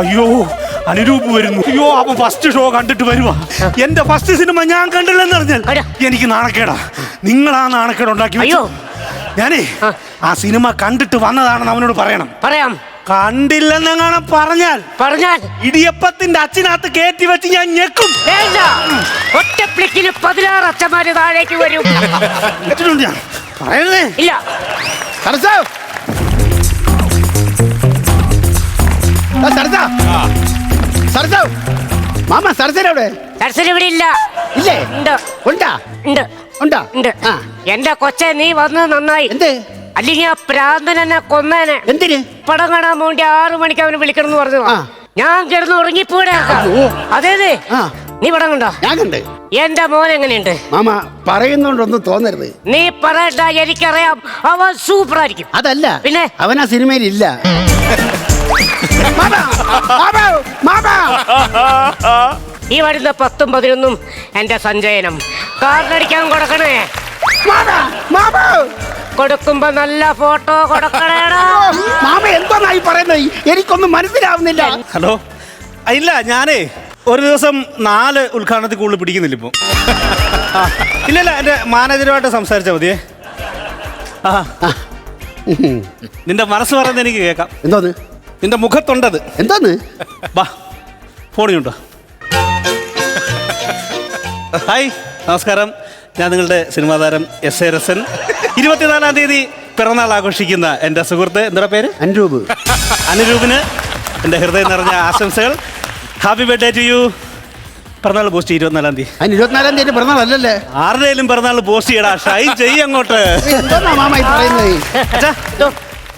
അയ്യോ അനുരൂപ് വരുന്നു. അയ്യോ അപ്പൊ ഫസ്റ്റ് ഷോ കണ്ടിട്ട് വരുവാ. എന്റെ ഫസ്റ്റ് സിനിമ ഞാൻ കണ്ടില്ലെന്ന് പറഞ്ഞാൽ എനിക്ക് നാണക്കേടാ. നിങ്ങളാ നാണക്കേട് ഉണ്ടാക്കി. അയ്യോ ഞാനേ ആ സിനിമ കണ്ടിട്ട് വന്നതാണെന്ന് അവനോട് പറയണം. പറയാം. കണ്ടില്ലെന്നെങ്ങനെ പറഞ്ഞാൽ ഇടിയപ്പത്തിന്റെ അച്ഛനകത്ത് കയറ്റി വെച്ച് ഞാൻ ഞെക്കും. ഒറ്റപ്ലിക്കിന് 16 അച്ഛന്മാര് താഴേക്ക് വരും. ഞാൻ പറയണേ ഇല്ല. മാമ സരസനവിടെ? സരസന ഇവിടെ ഇല്ല. ഇല്ലേ? ഉണ്ട്. ഉണ്ടാ? ഉണ്ട്. ഉണ്ടാ? ഉണ്ട്. എന്റെ കൊച്ചെ നീ വന്നത് നന്നായി. എന്ത്? അല്ലെങ്കിൽ ആ പ്രാന്തൻ എന്നെ കൊന്നേനെ. എന്തിന്? പടം കാണാൻ വേണ്ടി 6 മണിക്ക് അവന് വിളിക്കണം എന്ന് പറഞ്ഞു. ഞാൻ കിടന്ന് ഉറങ്ങിപ്പോടെ. അതെ നീ പടം കണ്ടോ? ഞാൻ കണ്ട്. എന്റെ മോൻ എങ്ങനെയുണ്ട്? മാമ പറയുന്നോണ്ടൊന്നും തോന്നരുത്. നീ പറയണ്ട, എനിക്കറിയാം അവൻ സൂപ്പർ ആയിരിക്കും. അതല്ല പിന്നെ അവൻ ആ സിനിമയിൽ ഇല്ല. ഈ വരുന്ന 10ഉം 11ഉം എന്റെ സഞ്ചയനം കാറിനടിക്കാൻ കൊടുക്കണേ. കൊടുക്കുമ്പോ നല്ല ഫോട്ടോ കൊടുക്കണേടാ. മാമ എന്തായി പറയുന്നത്? എനിക്കൊന്നും മനസ്സിലാവുന്നില്ല. ഹലോ, ഇല്ല ഞാനേ ഒരു ദിവസം 4 ഉദ്ഘാടനത്തിൽ കൂടുതൽ പിടിക്കുന്നില്ല ഇപ്പം. ഇല്ല എന്റെ മാനേജറുമായിട്ട് സംസാരിച്ചാൽ മതിയേ. നിന്റെ മനസ്സ് പറയുന്നത് എനിക്ക് കേൾക്കാം. എന്തോന്ന്? നിന്റെ മുഖത്തുണ്ടത്. എന്തോന്ന്? വാ ഫോണിയുണ്ടോ? ഹായ്, നമസ്കാരം. ഞാൻ നിങ്ങളുടെ സിനിമാ താരം എസ് എ രസൻ. 24-ാം തീയതി പിറന്നാൾ ആഘോഷിക്കുന്ന എൻ്റെ സുഹൃത്ത്, എന്താ പേര്? അനുരൂപ്. അനുരൂപിന് എൻ്റെ ഹൃദയം നിറഞ്ഞ ആശംസകൾ. Happy birthday to you. പിറന്നാൾ പോസ്റ്റ് 24-ാം തീയതി. അതിന് 24-ാം തീയതി പിറന്നാളല്ലേ? ആരുടെയും പിറന്നാൾ പോസ്റ്റ് ചെയ്യടാ. ഷൈൻ ചെയ്യ അങ്ങോട്ട്.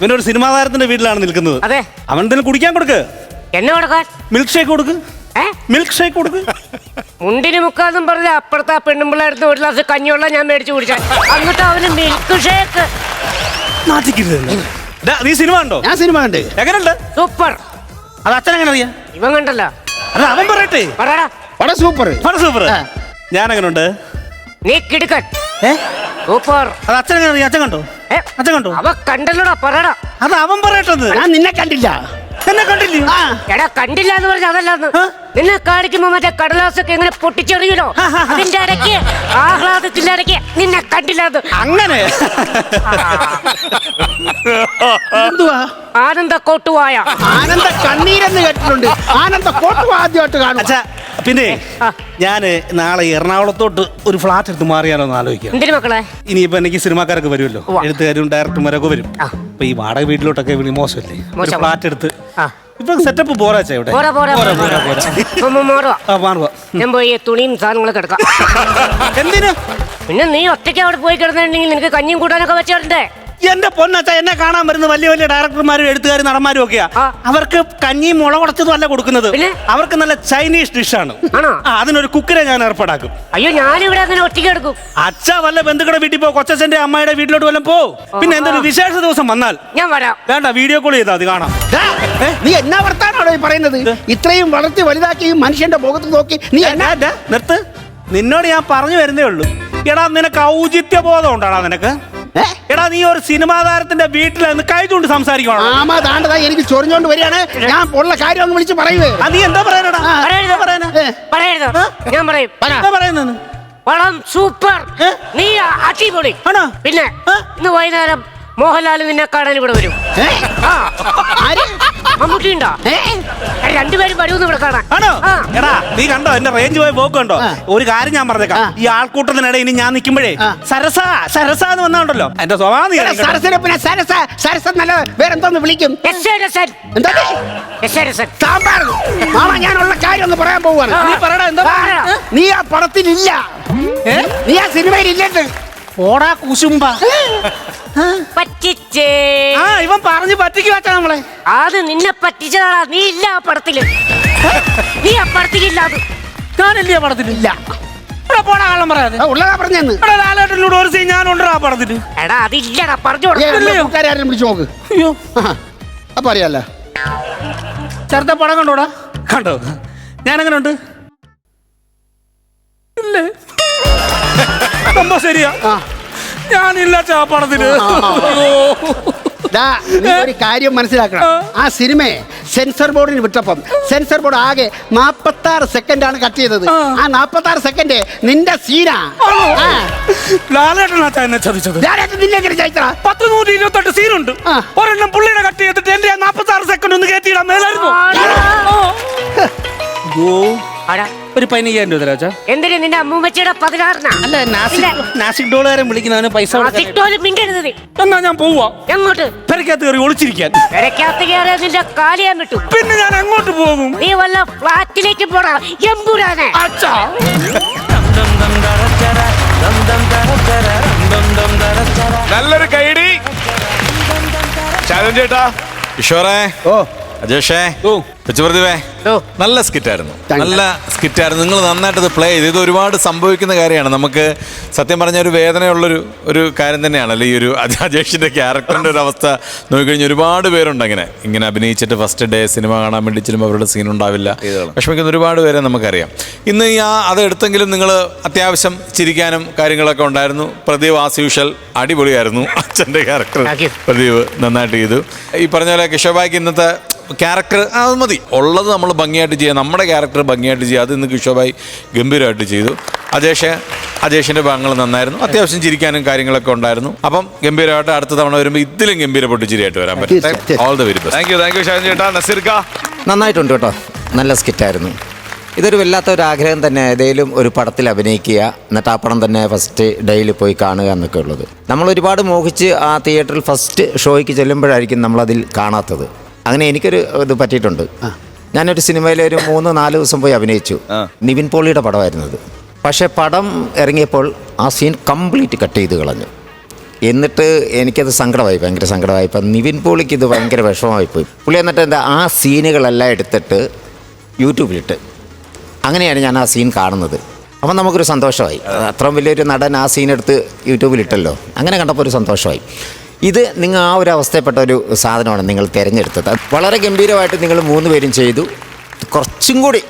ഇവനൊരു സിനിമാ താരത്തിന്റെ വീട്ടിലാണ് നിൽക്കുന്നത്. അതെ. അവൻ തന്നെ കുടിക്കാൻ കൊടുക്ക്. എന്നെ കൊടുക്കാൻ? മിൽക്ക് ഷേക്ക് കൊടുക്ക്. മിൽക്ക് ഷേക്ക് കൊടുക്ക്. മുണ്ടിന് മുക്കാന്നും പറഞ്ഞ അപ്പുറത്തെ പെണ്ണുമ്പിള്ളടുത്ത് 1 ഗ്ലാസ് കഞ്ഞിവെള്ളം ഞാൻ മേടിച്ചു കുടിച്ചാൽ അങ്ങോട്ട് അവന് മിൽക്ക് ഷേക്ക്. നീ സിനിമ കണ്ടോ? ഞാൻ സിനിമ കണ്ട്. എങ്ങനെയുണ്ട്? സൂപ്പർ. അത് അച്ഛൻ എങ്ങനെ അറിയാം? ഇവൻ കണ്ടല്ലോ. അല്ല അവൻ പറയട്ടെ. പറടാ. പടം സൂപ്പർ. പടം സൂപ്പർ. ഞാൻ എങ്ങനെയുണ്ട്? നീ കിടുക്കൻ. സൂപ്പർ. അത് അച്ഛൻ എങ്ങനെ അറിയാം? അച്ഛൻ കണ്ടോ? അച്ഛൻ കണ്ടോ? അവ കണ്ടല്ലോടാ. പറടാ. അത് അവൻ പറയട്ടത്. ഞാൻ നിന്നെ കണ്ടില്ല. എന്നെ കണ്ടില്ലേ? എടാ കണ്ടില്ല എന്ന് പറഞ്ഞ അതല്ലാന്ന്. നിന്നെ കാണിക്കുമ്പോ മറ്റേ കടലാസൊക്കെ എങ്ങനെ പൊട്ടിച്ചെറിയൂലോ, അതിന്റെ ഇടയ്ക്ക് ആഹ്ലാദത്തിന്റെ ഇടയ്ക്ക് നിന്നെ കണ്ടില്ല. അങ്ങനെ എന്തുവാ? ആനന്ദ കോട്ടുവായ. ആനന്ദ കണ്ണീരെന്ന് കേട്ടിട്ടുണ്ട്. ആനന്ദ കോട്ടുവായ ആദ്യമായിട്ട് കാണും. പിന്നെ ഞാന് നാളെ എറണാകുളത്തോട്ട് ഒരു ഫ്ലാറ്റ് എടുത്ത് മാറിയാലോന്ന് ആലോചിക്കാം. എന്തിനു മക്കളെ? ഇനിയിപ്പോ എനിക്ക് സിനിമാക്കാരൊക്കെ വരുമല്ലോ, എഴുത്തുകാരും ഡയറക്ടർമാരൊക്കെ വരും. അപ്പൊ ഈ വാടക വീട്ടിലോട്ടൊക്കെ വിളി മോശമല്ലേ? ഫ്ലാറ്റ് എടുത്ത് ഇപ്പൊ സെറ്റപ്പ് പോരാച്ചാ ഇവിടെ. ഞാൻ പോയി തുണിയും സാധനങ്ങളൊക്കെ എടുക്കാം. എന്തിനു? പിന്നെ നീ ഒറ്റയ്ക്ക് അവിടെ പോയി കിടന്നിട്ടുണ്ടെങ്കിൽ നിനക്ക് കഞ്ഞിയും കൂട്ടാനൊക്കെ വെച്ചിട്ടുണ്ടേ. എന്റെ പൊന്നച്ച എന്നെ കാണാൻ വരുന്ന വലിയ വലിയ ഡയറക്ടർമാരും എഴുത്തുകാരും നടന്മാരും ഒക്കെയാ. അവർക്ക് കഞ്ഞിയും മുളകുടച്ചതും അല്ല കൊടുക്കുന്നത്, അവർക്ക് നല്ല ചൈനീസ് ഡിഷാണ്. അതിനൊരു കുക്കറെ ഞാൻ ഏർപ്പാടാക്കും. അയ്യോ, ഞാനിവിടെ അങ്ങനെ ഒറ്റയ്ക്ക് എടുക്കും. അച്ഛ വല്ല ബന്ധുക്കളുടെ വീട്ടിൽ പോ, കൊച്ചച്ഛന്റെ അമ്മയുടെ വീട്ടിലോട്ട് വല്ലതും പോ. പിന്നെ എന്തൊരു വിശേഷ ദിവസം വന്നാൽ ഞാൻ വരാം. വേണ്ട, വീഡിയോ കോൾ ചെയ്താൽ അത് കാണാം. നീ എന്നാ വർത്താനാണോ ഈ പറയുന്നത്? ഇത്രയും വളർത്തി വലുതാക്കി മനുഷ്യന്റെ മുഖത്ത് നോക്കി നീ എന്നാ നിർത്ത്. നിന്നോട് ഞാൻ പറഞ്ഞു വരുന്നേ ഉള്ളൂ. എടാ, നിനക്ക് ഔചിത്യ ബോധം ഉണ്ടാടാ നിനക്ക്? എടാ, നീ ഒരു സിനിമാ താരത്തിന്റെ വീട്ടിൽ നിന്ന് കഴിച്ചുകൊണ്ട് സംസാരിക്കണം. ആമാ താണ്ടതാ എനിക്ക് ചൊറിഞ്ഞോണ്ട് വരികയാണ്. ഞാൻ ഉള്ള കാര്യം ഒന്ന് വിളിച്ച് പറയുവേ. നീ എന്താ പറയാനടാ? പറയരുത്, ഞാൻ പറയും. എന്താ പറയുന്നത്? വളം സൂപ്പർ, നീ അടിപൊളി. പിന്നെ ഇന്ന് വൈകുന്നേരം മോഹൻലാൽ നിന്നെ കാണാൻ ഇവിടെ വരും. മമ്മൂട്ടി ഉണ്ടോ? രണ്ടുപേരും വരുമെന്ന് ഇവിടെ കാണാൻ. ആണോ? എടാ, നീ കണ്ടോ എന്റെ റേഞ്ച് പോയി പോക്ക് കണ്ടോ? ഒരു കാര്യം ഞാൻ പറഞ്ഞേക്കാം, ഈ ആൾക്കൂട്ടത്തിനിടെ ഇനി ഞാൻ നിൽക്കുമ്പോഴേ സരസ എന്ന് വന്നാണ്ടല്ലോ എന്റെ സ്വഭാവം. വേറെന്തോന്ന് വിളിക്കും? മാമ, ഞാനുള്ള കാര്യം ഒന്ന് പറയാൻ പോവാണ്. നീ ആ പടത്തിലില്ല, നീ ആ സിനിമയിലില്ലത്. ഓടാ കുശുമ്പ. പറ്റിച്ചേ. ഇവൻ പറഞ്ഞു പറ്റിക്ക് വെച്ചാ നമ്മളെ. അത് നിന്നെ പറ്റിച്ചതാ. നീ ഇല്ല ആ പടത്തില്. നീ ആ പടത്തിലില്ല. അത് ഞാനില്ല ആ പടത്തിലില്ല. പോടാ, കള്ളം പറയാതെ. ഉള്ളതാ പറഞ്ഞെന്ന്. ലാലേട്ടനോട് ഒരു സീൻ ഞാനുണ്ടോ ആ പടത്തില്? എടാ, അതില്ലടാ, പറഞ്ഞു കൂട്ടുകാരും വിളിച്ചു നോക്ക്. അയ്യോ, അപ്പൊ അറിയാലോ. ചെറുത്ത പടം കണ്ടോടാ? കണ്ടോ? ഞാനെങ്ങനെ ഉണ്ട്? ഇല്ലേ? സംഭവം ശരിയാ, ഞാനില്ല പടത്തിന്. ഒരു കാര്യം മനസ്സിലാക്കണം. ആ സിനിമയെ സെൻസർ ബോർഡിന് വിട്ടപ്പം സെൻസർ ബോർഡ് ആകെ 46 സെക്കൻഡാണ് കട്ട് ചെയ്തത്. ആ 46 സെക്കൻഡ് നിന്റെ സീനാ. ലാലേട്ടനാ എന്നെ ചതിച്ചത്. 10-128 സീനുണ്ട്. ഒരെണ്ണം പുള്ളിയുടെ കട്ട് ചെയ്തിട്ട് എന്റെ 46 സെക്കൻഡ് ഒന്ന് കയറ്റിയിടാൻ മേലായിരുന്നു. ഒരു 15,000 രൂപ തരാ. എന്തിനാ നിന്റെ അമ്മൂമ്മച്ചിയുടെ 16? അല്ല, നാസിക് ഡോളുകാരൻ വിളിക്കുന്നവന് പൈസ എന്നാ ഞാൻ പോവാ. എങ്ങോട്ട്? പെരക്കകത്ത് കയറി ഒളിച്ചിരിക്കാൻ. പെരക്കകത്ത് കയറിയാ നിന്റെ കാലിയാൻ വിട്ടു. പിന്നെ ഞാൻ എങ്ങോട്ട് പോകും? നീ വല്ല ഫ്ലാറ്റിലേക്ക് പോടാ എമ്പുരാനെ. നല്ലൊരു കൈഡി ചാലഞ്ച് ചേട്ടാ. കിഷോറേ, അജേഷേ, പിച്ചുപ്രതിഭേ, നല്ല സ്കിറ്റായിരുന്നു. നല്ല സ്കിറ്റായിരുന്നു. നിങ്ങൾ നന്നായിട്ട് ഇത് പ്ലേ ചെയ്ത്. ഇത് ഒരുപാട് സംഭവിക്കുന്ന കാര്യമാണ്. നമുക്ക് സത്യം പറഞ്ഞ ഒരു വേദനയുള്ളൊരു കാര്യം തന്നെയാണല്ലോ ഈ ഒരു അജേഷിൻ്റെ ക്യാരക്ടറിൻ്റെ ഒരു അവസ്ഥ നോക്കിക്കഴിഞ്ഞാൽ. ഒരുപാട് പേരുണ്ട് ഇങ്ങനെ അഭിനയിച്ചിട്ട് ഫസ്റ്റ് ഡേ സിനിമ കാണാൻ വേണ്ടി ചെല്ലുമ്പോൾ അവരുടെ സീൻ ഉണ്ടാവില്ല, വിഷമിക്കുന്ന ഒരുപാട് പേരെ നമുക്കറിയാം. ഇന്ന് അത് എടുത്തെങ്കിലും നിങ്ങൾ അത്യാവശ്യം ചിരിക്കാനും കാര്യങ്ങളൊക്കെ ഉണ്ടായിരുന്നു. പ്രദീപ് ആസ് യൂഷ്വൽ അടിപൊളിയായിരുന്നു. അച്ഛൻ്റെ ക്യാരക്ടർ പ്രദീപ് നന്നായിട്ട് ചെയ്തു. ഈ പറഞ്ഞ പോലെ കിഷോബായിക്ക് ഇന്നത്തെ ക്യാരക്ടർ അത് മതി, ഉള്ളത് നമ്മൾ ഭംഗിയായിട്ട് ചെയ്യുക. നമ്മുടെ ക്യാരക്ടർ ഭംഗിയായിട്ട് ചെയ്യുക. അത് ഇന്ന് കിഷോബായി ഗംഭീരമായിട്ട് ചെയ്തു. അജേഷിൻ്റെ ഭാഗങ്ങൾ നന്നായിരുന്നു. അത്യാവശ്യം ചിരിക്കാനും കാര്യങ്ങളൊക്കെ ഉണ്ടായിരുന്നു. അപ്പം ഗംഭീരമായിട്ട് അടുത്ത തവണ വരുമ്പോൾ ഇതിലും ഗംഭീരപ്പെട്ട് ചിരിയായിട്ട് വരാൻ പറ്റും. All the very best. Thank U Shajan ചേട്ടാ. നസീർക്ക നന്നായിട്ടുണ്ട് കേട്ടോ, നല്ല സ്കിറ്റായിരുന്നു. ഇതൊരു വല്ലാത്തൊരു ആഗ്രഹം തന്നെ, ഏതെങ്കിലും ഒരു പടത്തിൽ അഭിനയിക്കുക, എന്നിട്ട് ആ പടം തന്നെ ഫസ്റ്റ് ഡേയിൽ പോയി കാണുക എന്നൊക്കെ ഉള്ളത്. നമ്മൾ ഒരുപാട് മോഹിച്ച് ആ തിയേറ്ററിൽ ഫസ്റ്റ് ഷോയ്ക്ക് ചെല്ലുമ്പോഴായിരിക്കും നമ്മളതിൽ കാണാത്തത്. അങ്ങനെ എനിക്കൊരു ഇത് പറ്റിയിട്ടുണ്ട്. ഞാനൊരു സിനിമയിൽ ഒരു 3-4 ദിവസം പോയി അഭിനയിച്ചു. നിവിൻ പോളിയുടെ പടമായിരുന്നത്. പക്ഷേ പടം ഇറങ്ങിയപ്പോൾ ആ സീൻ കംപ്ലീറ്റ് കട്ട് ചെയ്ത് കളഞ്ഞു. എന്നിട്ട് എനിക്കത് സങ്കടമായി, ഭയങ്കര സങ്കടമായി. ഇപ്പം നിവിൻ പോളിക്ക് ഇത് ഭയങ്കര വിഷമമായിപ്പോയി. പുള്ളി എന്നിട്ട് എന്താ ആ സീനുകളെല്ലാം എടുത്തിട്ട് യൂട്യൂബിലിട്ട്. അങ്ങനെയാണ് ഞാൻ ആ സീൻ കാണുന്നത്. അപ്പം നമുക്കൊരു സന്തോഷമായി. അത്രയും വലിയൊരു നടൻ ആ സീനെടുത്ത് യൂട്യൂബിലിട്ടല്ലോ. അങ്ങനെ കണ്ടപ്പോൾ ഒരു സന്തോഷമായി. ഇത് നിങ്ങൾ ആ ഒരു അവസ്ഥയിൽപ്പെട്ട ഒരു സാധനമാണ് നിങ്ങൾ തിരഞ്ഞെടുത്തത്. വളരെ ഗംഭീരമായിട്ട് നിങ്ങൾ 3 പേരും ചെയ്തു. കുറച്ചും കൂടി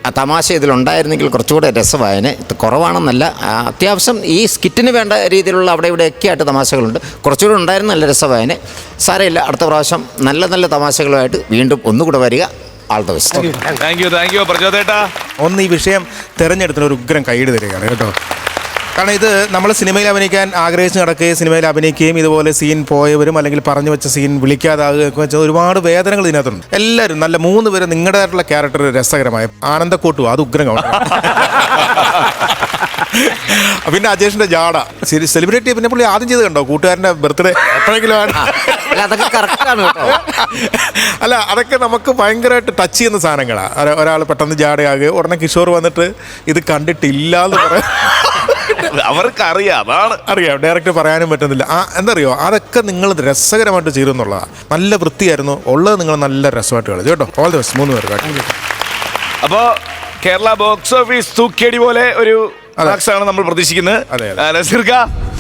ആ തമാശ ഇതിലുണ്ടായിരുന്നെങ്കിൽ കുറച്ചുകൂടെ രസമായതിന്. കുറവാണെന്നല്ല, അത്യാവശ്യം ഈ സ്കിറ്റിന് വേണ്ട രീതിയിലുള്ള അവിടെ ഇവിടെയൊക്കെ ആയിട്ട് തമാശകളുണ്ട്. കുറച്ചുകൂടെ ഉണ്ടായിരുന്നു, നല്ല രസമായതിന്. സാരമില്ല, അടുത്ത പ്രാവശ്യം നല്ല നല്ല തമാശകളുമായിട്ട് വീണ്ടും ഒന്നുകൂടെ വരിക. All the best. Thank you പ്രചോദേട്ടാ. ഒന്ന് ഈ വിഷയം തിരഞ്ഞെടുത്തിന് ഒരു ഉഗ്രം കൈയ്യടി തരികയാണ് കേട്ടോ. കാരണം ഇത് നമ്മൾ സിനിമയിൽ അഭിനയിക്കാൻ ആഗ്രഹിച്ച് നടക്കുകയും സിനിമയിൽ അഭിനയിക്കുകയും ഇതുപോലെ സീൻ പോയവരും അല്ലെങ്കിൽ പറഞ്ഞു വെച്ച സീൻ വിളിക്കാതാകുകയൊക്കെ വെച്ചാൽ ഒരുപാട് വേദനകൾ ഇതിനകത്തുണ്ട്. എല്ലാവരും നല്ല 3 പേര് നിങ്ങളുടേതായിട്ടുള്ള ക്യാരക്ടർ രസകരമായ ആനന്ദക്കൂട്ടും അത് ഉഗ്രം കാണും. പിന്നെ അജേഷിന്റെ ജാട സെലിബ്രിറ്റി പിന്നെ പുള്ളി ആദ്യം ചെയ്ത് കണ്ടോ കൂട്ടുകാരൻ്റെ ബർത്ത്ഡേ എപ്പോഴെങ്കിലും ആണ്. അല്ല, അതൊക്കെ നമുക്ക് ഭയങ്കരമായിട്ട് ടച്ച് ചെയ്യുന്ന സാധനങ്ങളാണ്. ഒരാൾ പെട്ടെന്ന് ജാടയാകുക, ഉടനെ കിഷോർ വന്നിട്ട് ഇത് കണ്ടിട്ടില്ല എന്ന് പറയാം. അവർക്കറിയാം, അതാണ്. അറിയാം, ഡയറക്റ്റ് പറയാനും പറ്റുന്നില്ല. എന്താ അറിയോ, അതൊക്കെ നിങ്ങൾ രസകരമായിട്ട് ചെയ്തെന്നുള്ളതാണ്. നല്ല വൃത്തിയായിരുന്നു ഉള്ളത്, നിങ്ങൾ നല്ല രസമായിട്ട് കളിച്ചു കേട്ടോ. ഓൾ ദി ബെസ്റ്റ് 3 പേർക്ക്. അപ്പോ കേരള ബോക്സ് ഓഫീസ് തൂക്കിയടി പോലെ ഒരു ആണ് നമ്മൾ പ്രതീക്ഷിക്കുന്നത്. നസീർക്ക,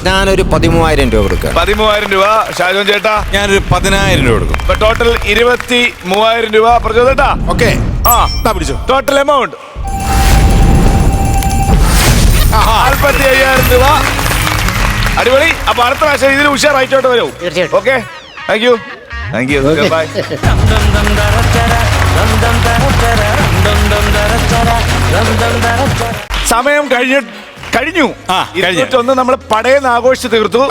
ഞാനൊരു 13,000 രൂപ കൊടുക്കുക. 13,000 രൂപ. ഷാജോൻ ചേട്ടാ, ഞാനൊരു 10,000 രൂപ കൊടുക്കും. ഇപ്പൊ ടോട്ടൽ 23,000 രൂപ. പ്രചോദേട്ടാ, ഓക്കെ, പിടിച്ചു. ടോട്ടൽ എമൗണ്ട് 45,000 രൂപ. അടിപൊളി. അപ്പൊ അടുത്ത പ്രാവശ്യം ഇതിൽ ഉഷാറായിട്ടോട്ട് വരും. തീർച്ചയായിട്ടും. Okay, thank you. ബൈ. സമയം കഴിഞ്ഞു. 21 നമ്മൾ പടയെന്ന് ആഘോഷിച്ച് തീർത്തു.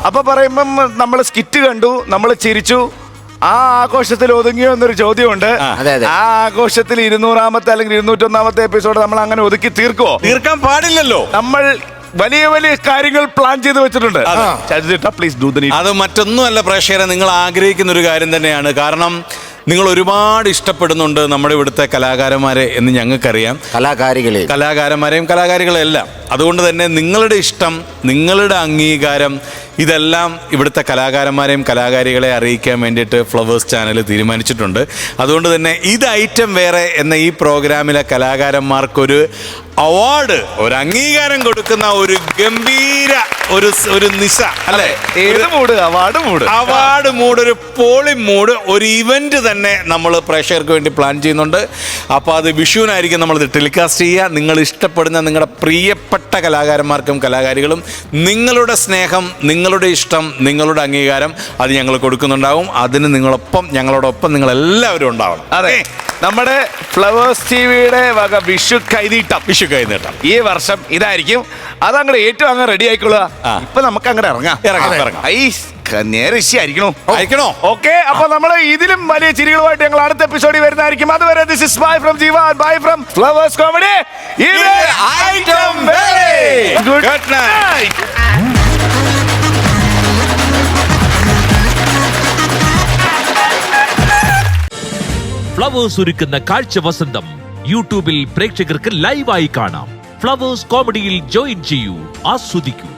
അപ്പൊ പറയുമ്പം നമ്മൾ സ്കിറ്റ് കണ്ടു, നമ്മൾ ചിരിച്ചു. ആ ആഘോഷത്തിൽ ഒതുങ്ങിയോ എന്നൊരു ചോദ്യമുണ്ട്. ആ ആഘോഷത്തിൽ 200ാമത്തെ അല്ലെങ്കിൽ 201ാമത്തെ എപ്പിസോഡ് നമ്മൾ അങ്ങനെ ഒതുക്കി തീർക്കുവോ? തീർക്കാൻ പാടില്ലല്ലോ. നമ്മൾ വലിയ വലിയ കാര്യങ്ങൾ പ്ലാൻ ചെയ്ത് വെച്ചിട്ടുണ്ട്. Please do the need. അത് മറ്റൊന്നുമല്ല പ്രേക്ഷകരെ, നിങ്ങൾ ആഗ്രഹിക്കുന്ന ഒരു കാര്യം തന്നെയാണ്. കാരണം നിങ്ങൾ ഒരുപാട് ഇഷ്ടപ്പെടുന്നുണ്ട് നമ്മുടെ ഇവിടുത്തെ കലാകാരന്മാരെ എന്ന് ഞങ്ങൾക്കറിയാം. കലാകാരന്മാരെയും കലാകാരികളെല്ലാം. അതുകൊണ്ട് തന്നെ നിങ്ങളുടെ ഇഷ്ടം, നിങ്ങളുടെ അംഗീകാരം, ഇതെല്ലാം ഇവിടുത്തെ കലാകാരന്മാരെയും കലാകാരികളെ അറിയിക്കാൻ വേണ്ടിയിട്ട് ഫ്ലവേഴ്സ് ചാനൽ തീരുമാനിച്ചിട്ടുണ്ട്. അതുകൊണ്ട് തന്നെ ഇത് ഐറ്റം വേറെ എന്ന ഈ പ്രോഗ്രാമിലെ കലാകാരന്മാർക്കൊരു അവാർഡ്, ഒരു അംഗീകാരം കൊടുക്കുന്ന ഒരു ഗംഭീര ഒരു നിശ അല്ലെ, അവാർഡ് മൂഡ്, ഒരു പോളി മൂഡ്, ഒരു ഇവന്റ് തന്നെ നമ്മൾ പ്രേക്ഷകർക്ക് വേണ്ടി പ്ലാൻ ചെയ്യുന്നുണ്ട്. അപ്പോൾ അത് വിഷുവിനായിരിക്കും നമ്മളിത് ടെലികാസ്റ്റ് ചെയ്യുക. നിങ്ങൾ ഇഷ്ടപ്പെടുന്ന നിങ്ങളുടെ പ്രിയപ്പെട്ട കലാകാരന്മാർക്കും കലാകാരികളും നിങ്ങളുടെ സ്നേഹം, നിങ്ങളുടെ ഇഷ്ടം, നിങ്ങളുടെ അംഗീകാരം അത് ഞങ്ങൾ കൊടുക്കുന്നുണ്ടാവും. അതിന് ഞങ്ങളോടൊപ്പം നിങ്ങളെല്ലാവരും ഉണ്ടാവണം. അതെ, നമ്മുടെ ഫ്ലവേഴ്സ് ടിവിയുടെ വക വിഷു കൈനീട്ടം ഈ വർഷം ഇതായിരിക്കും. അതങ്ങടെ ഏറ്റവും അങ്ങ് റെഡി ആയിക്കൊള്ളുക. ഇപ്പൊ നമുക്ക് അങ്ങോട്ട് ഇറങ്ങാം. നേരെ അയക്കണോ? ഓക്കെ, അപ്പൊ നമ്മള് ഇതിലും വലിയ ചിരികളുമായിട്ട് ഞങ്ങൾ അടുത്ത എപ്പിസോഡിൽ വരുന്നതായിരിക്കും. അതുവരെ ദിസ് ഇസ് ബൈ ഫ്രം ജീവ, bye from flowers comedy. Good night. Flowers ഒരുക്കുന്ന കാഴ്ച വസന്തം യൂട്യൂബിൽ പ്രേക്ഷകർക്ക് ലൈവായി കാണാം. ഫ്ലവേഴ്സ് കോമഡിയിൽ ജോയിൻ ചെയ്യൂ, ആസ്വദിക്കൂ.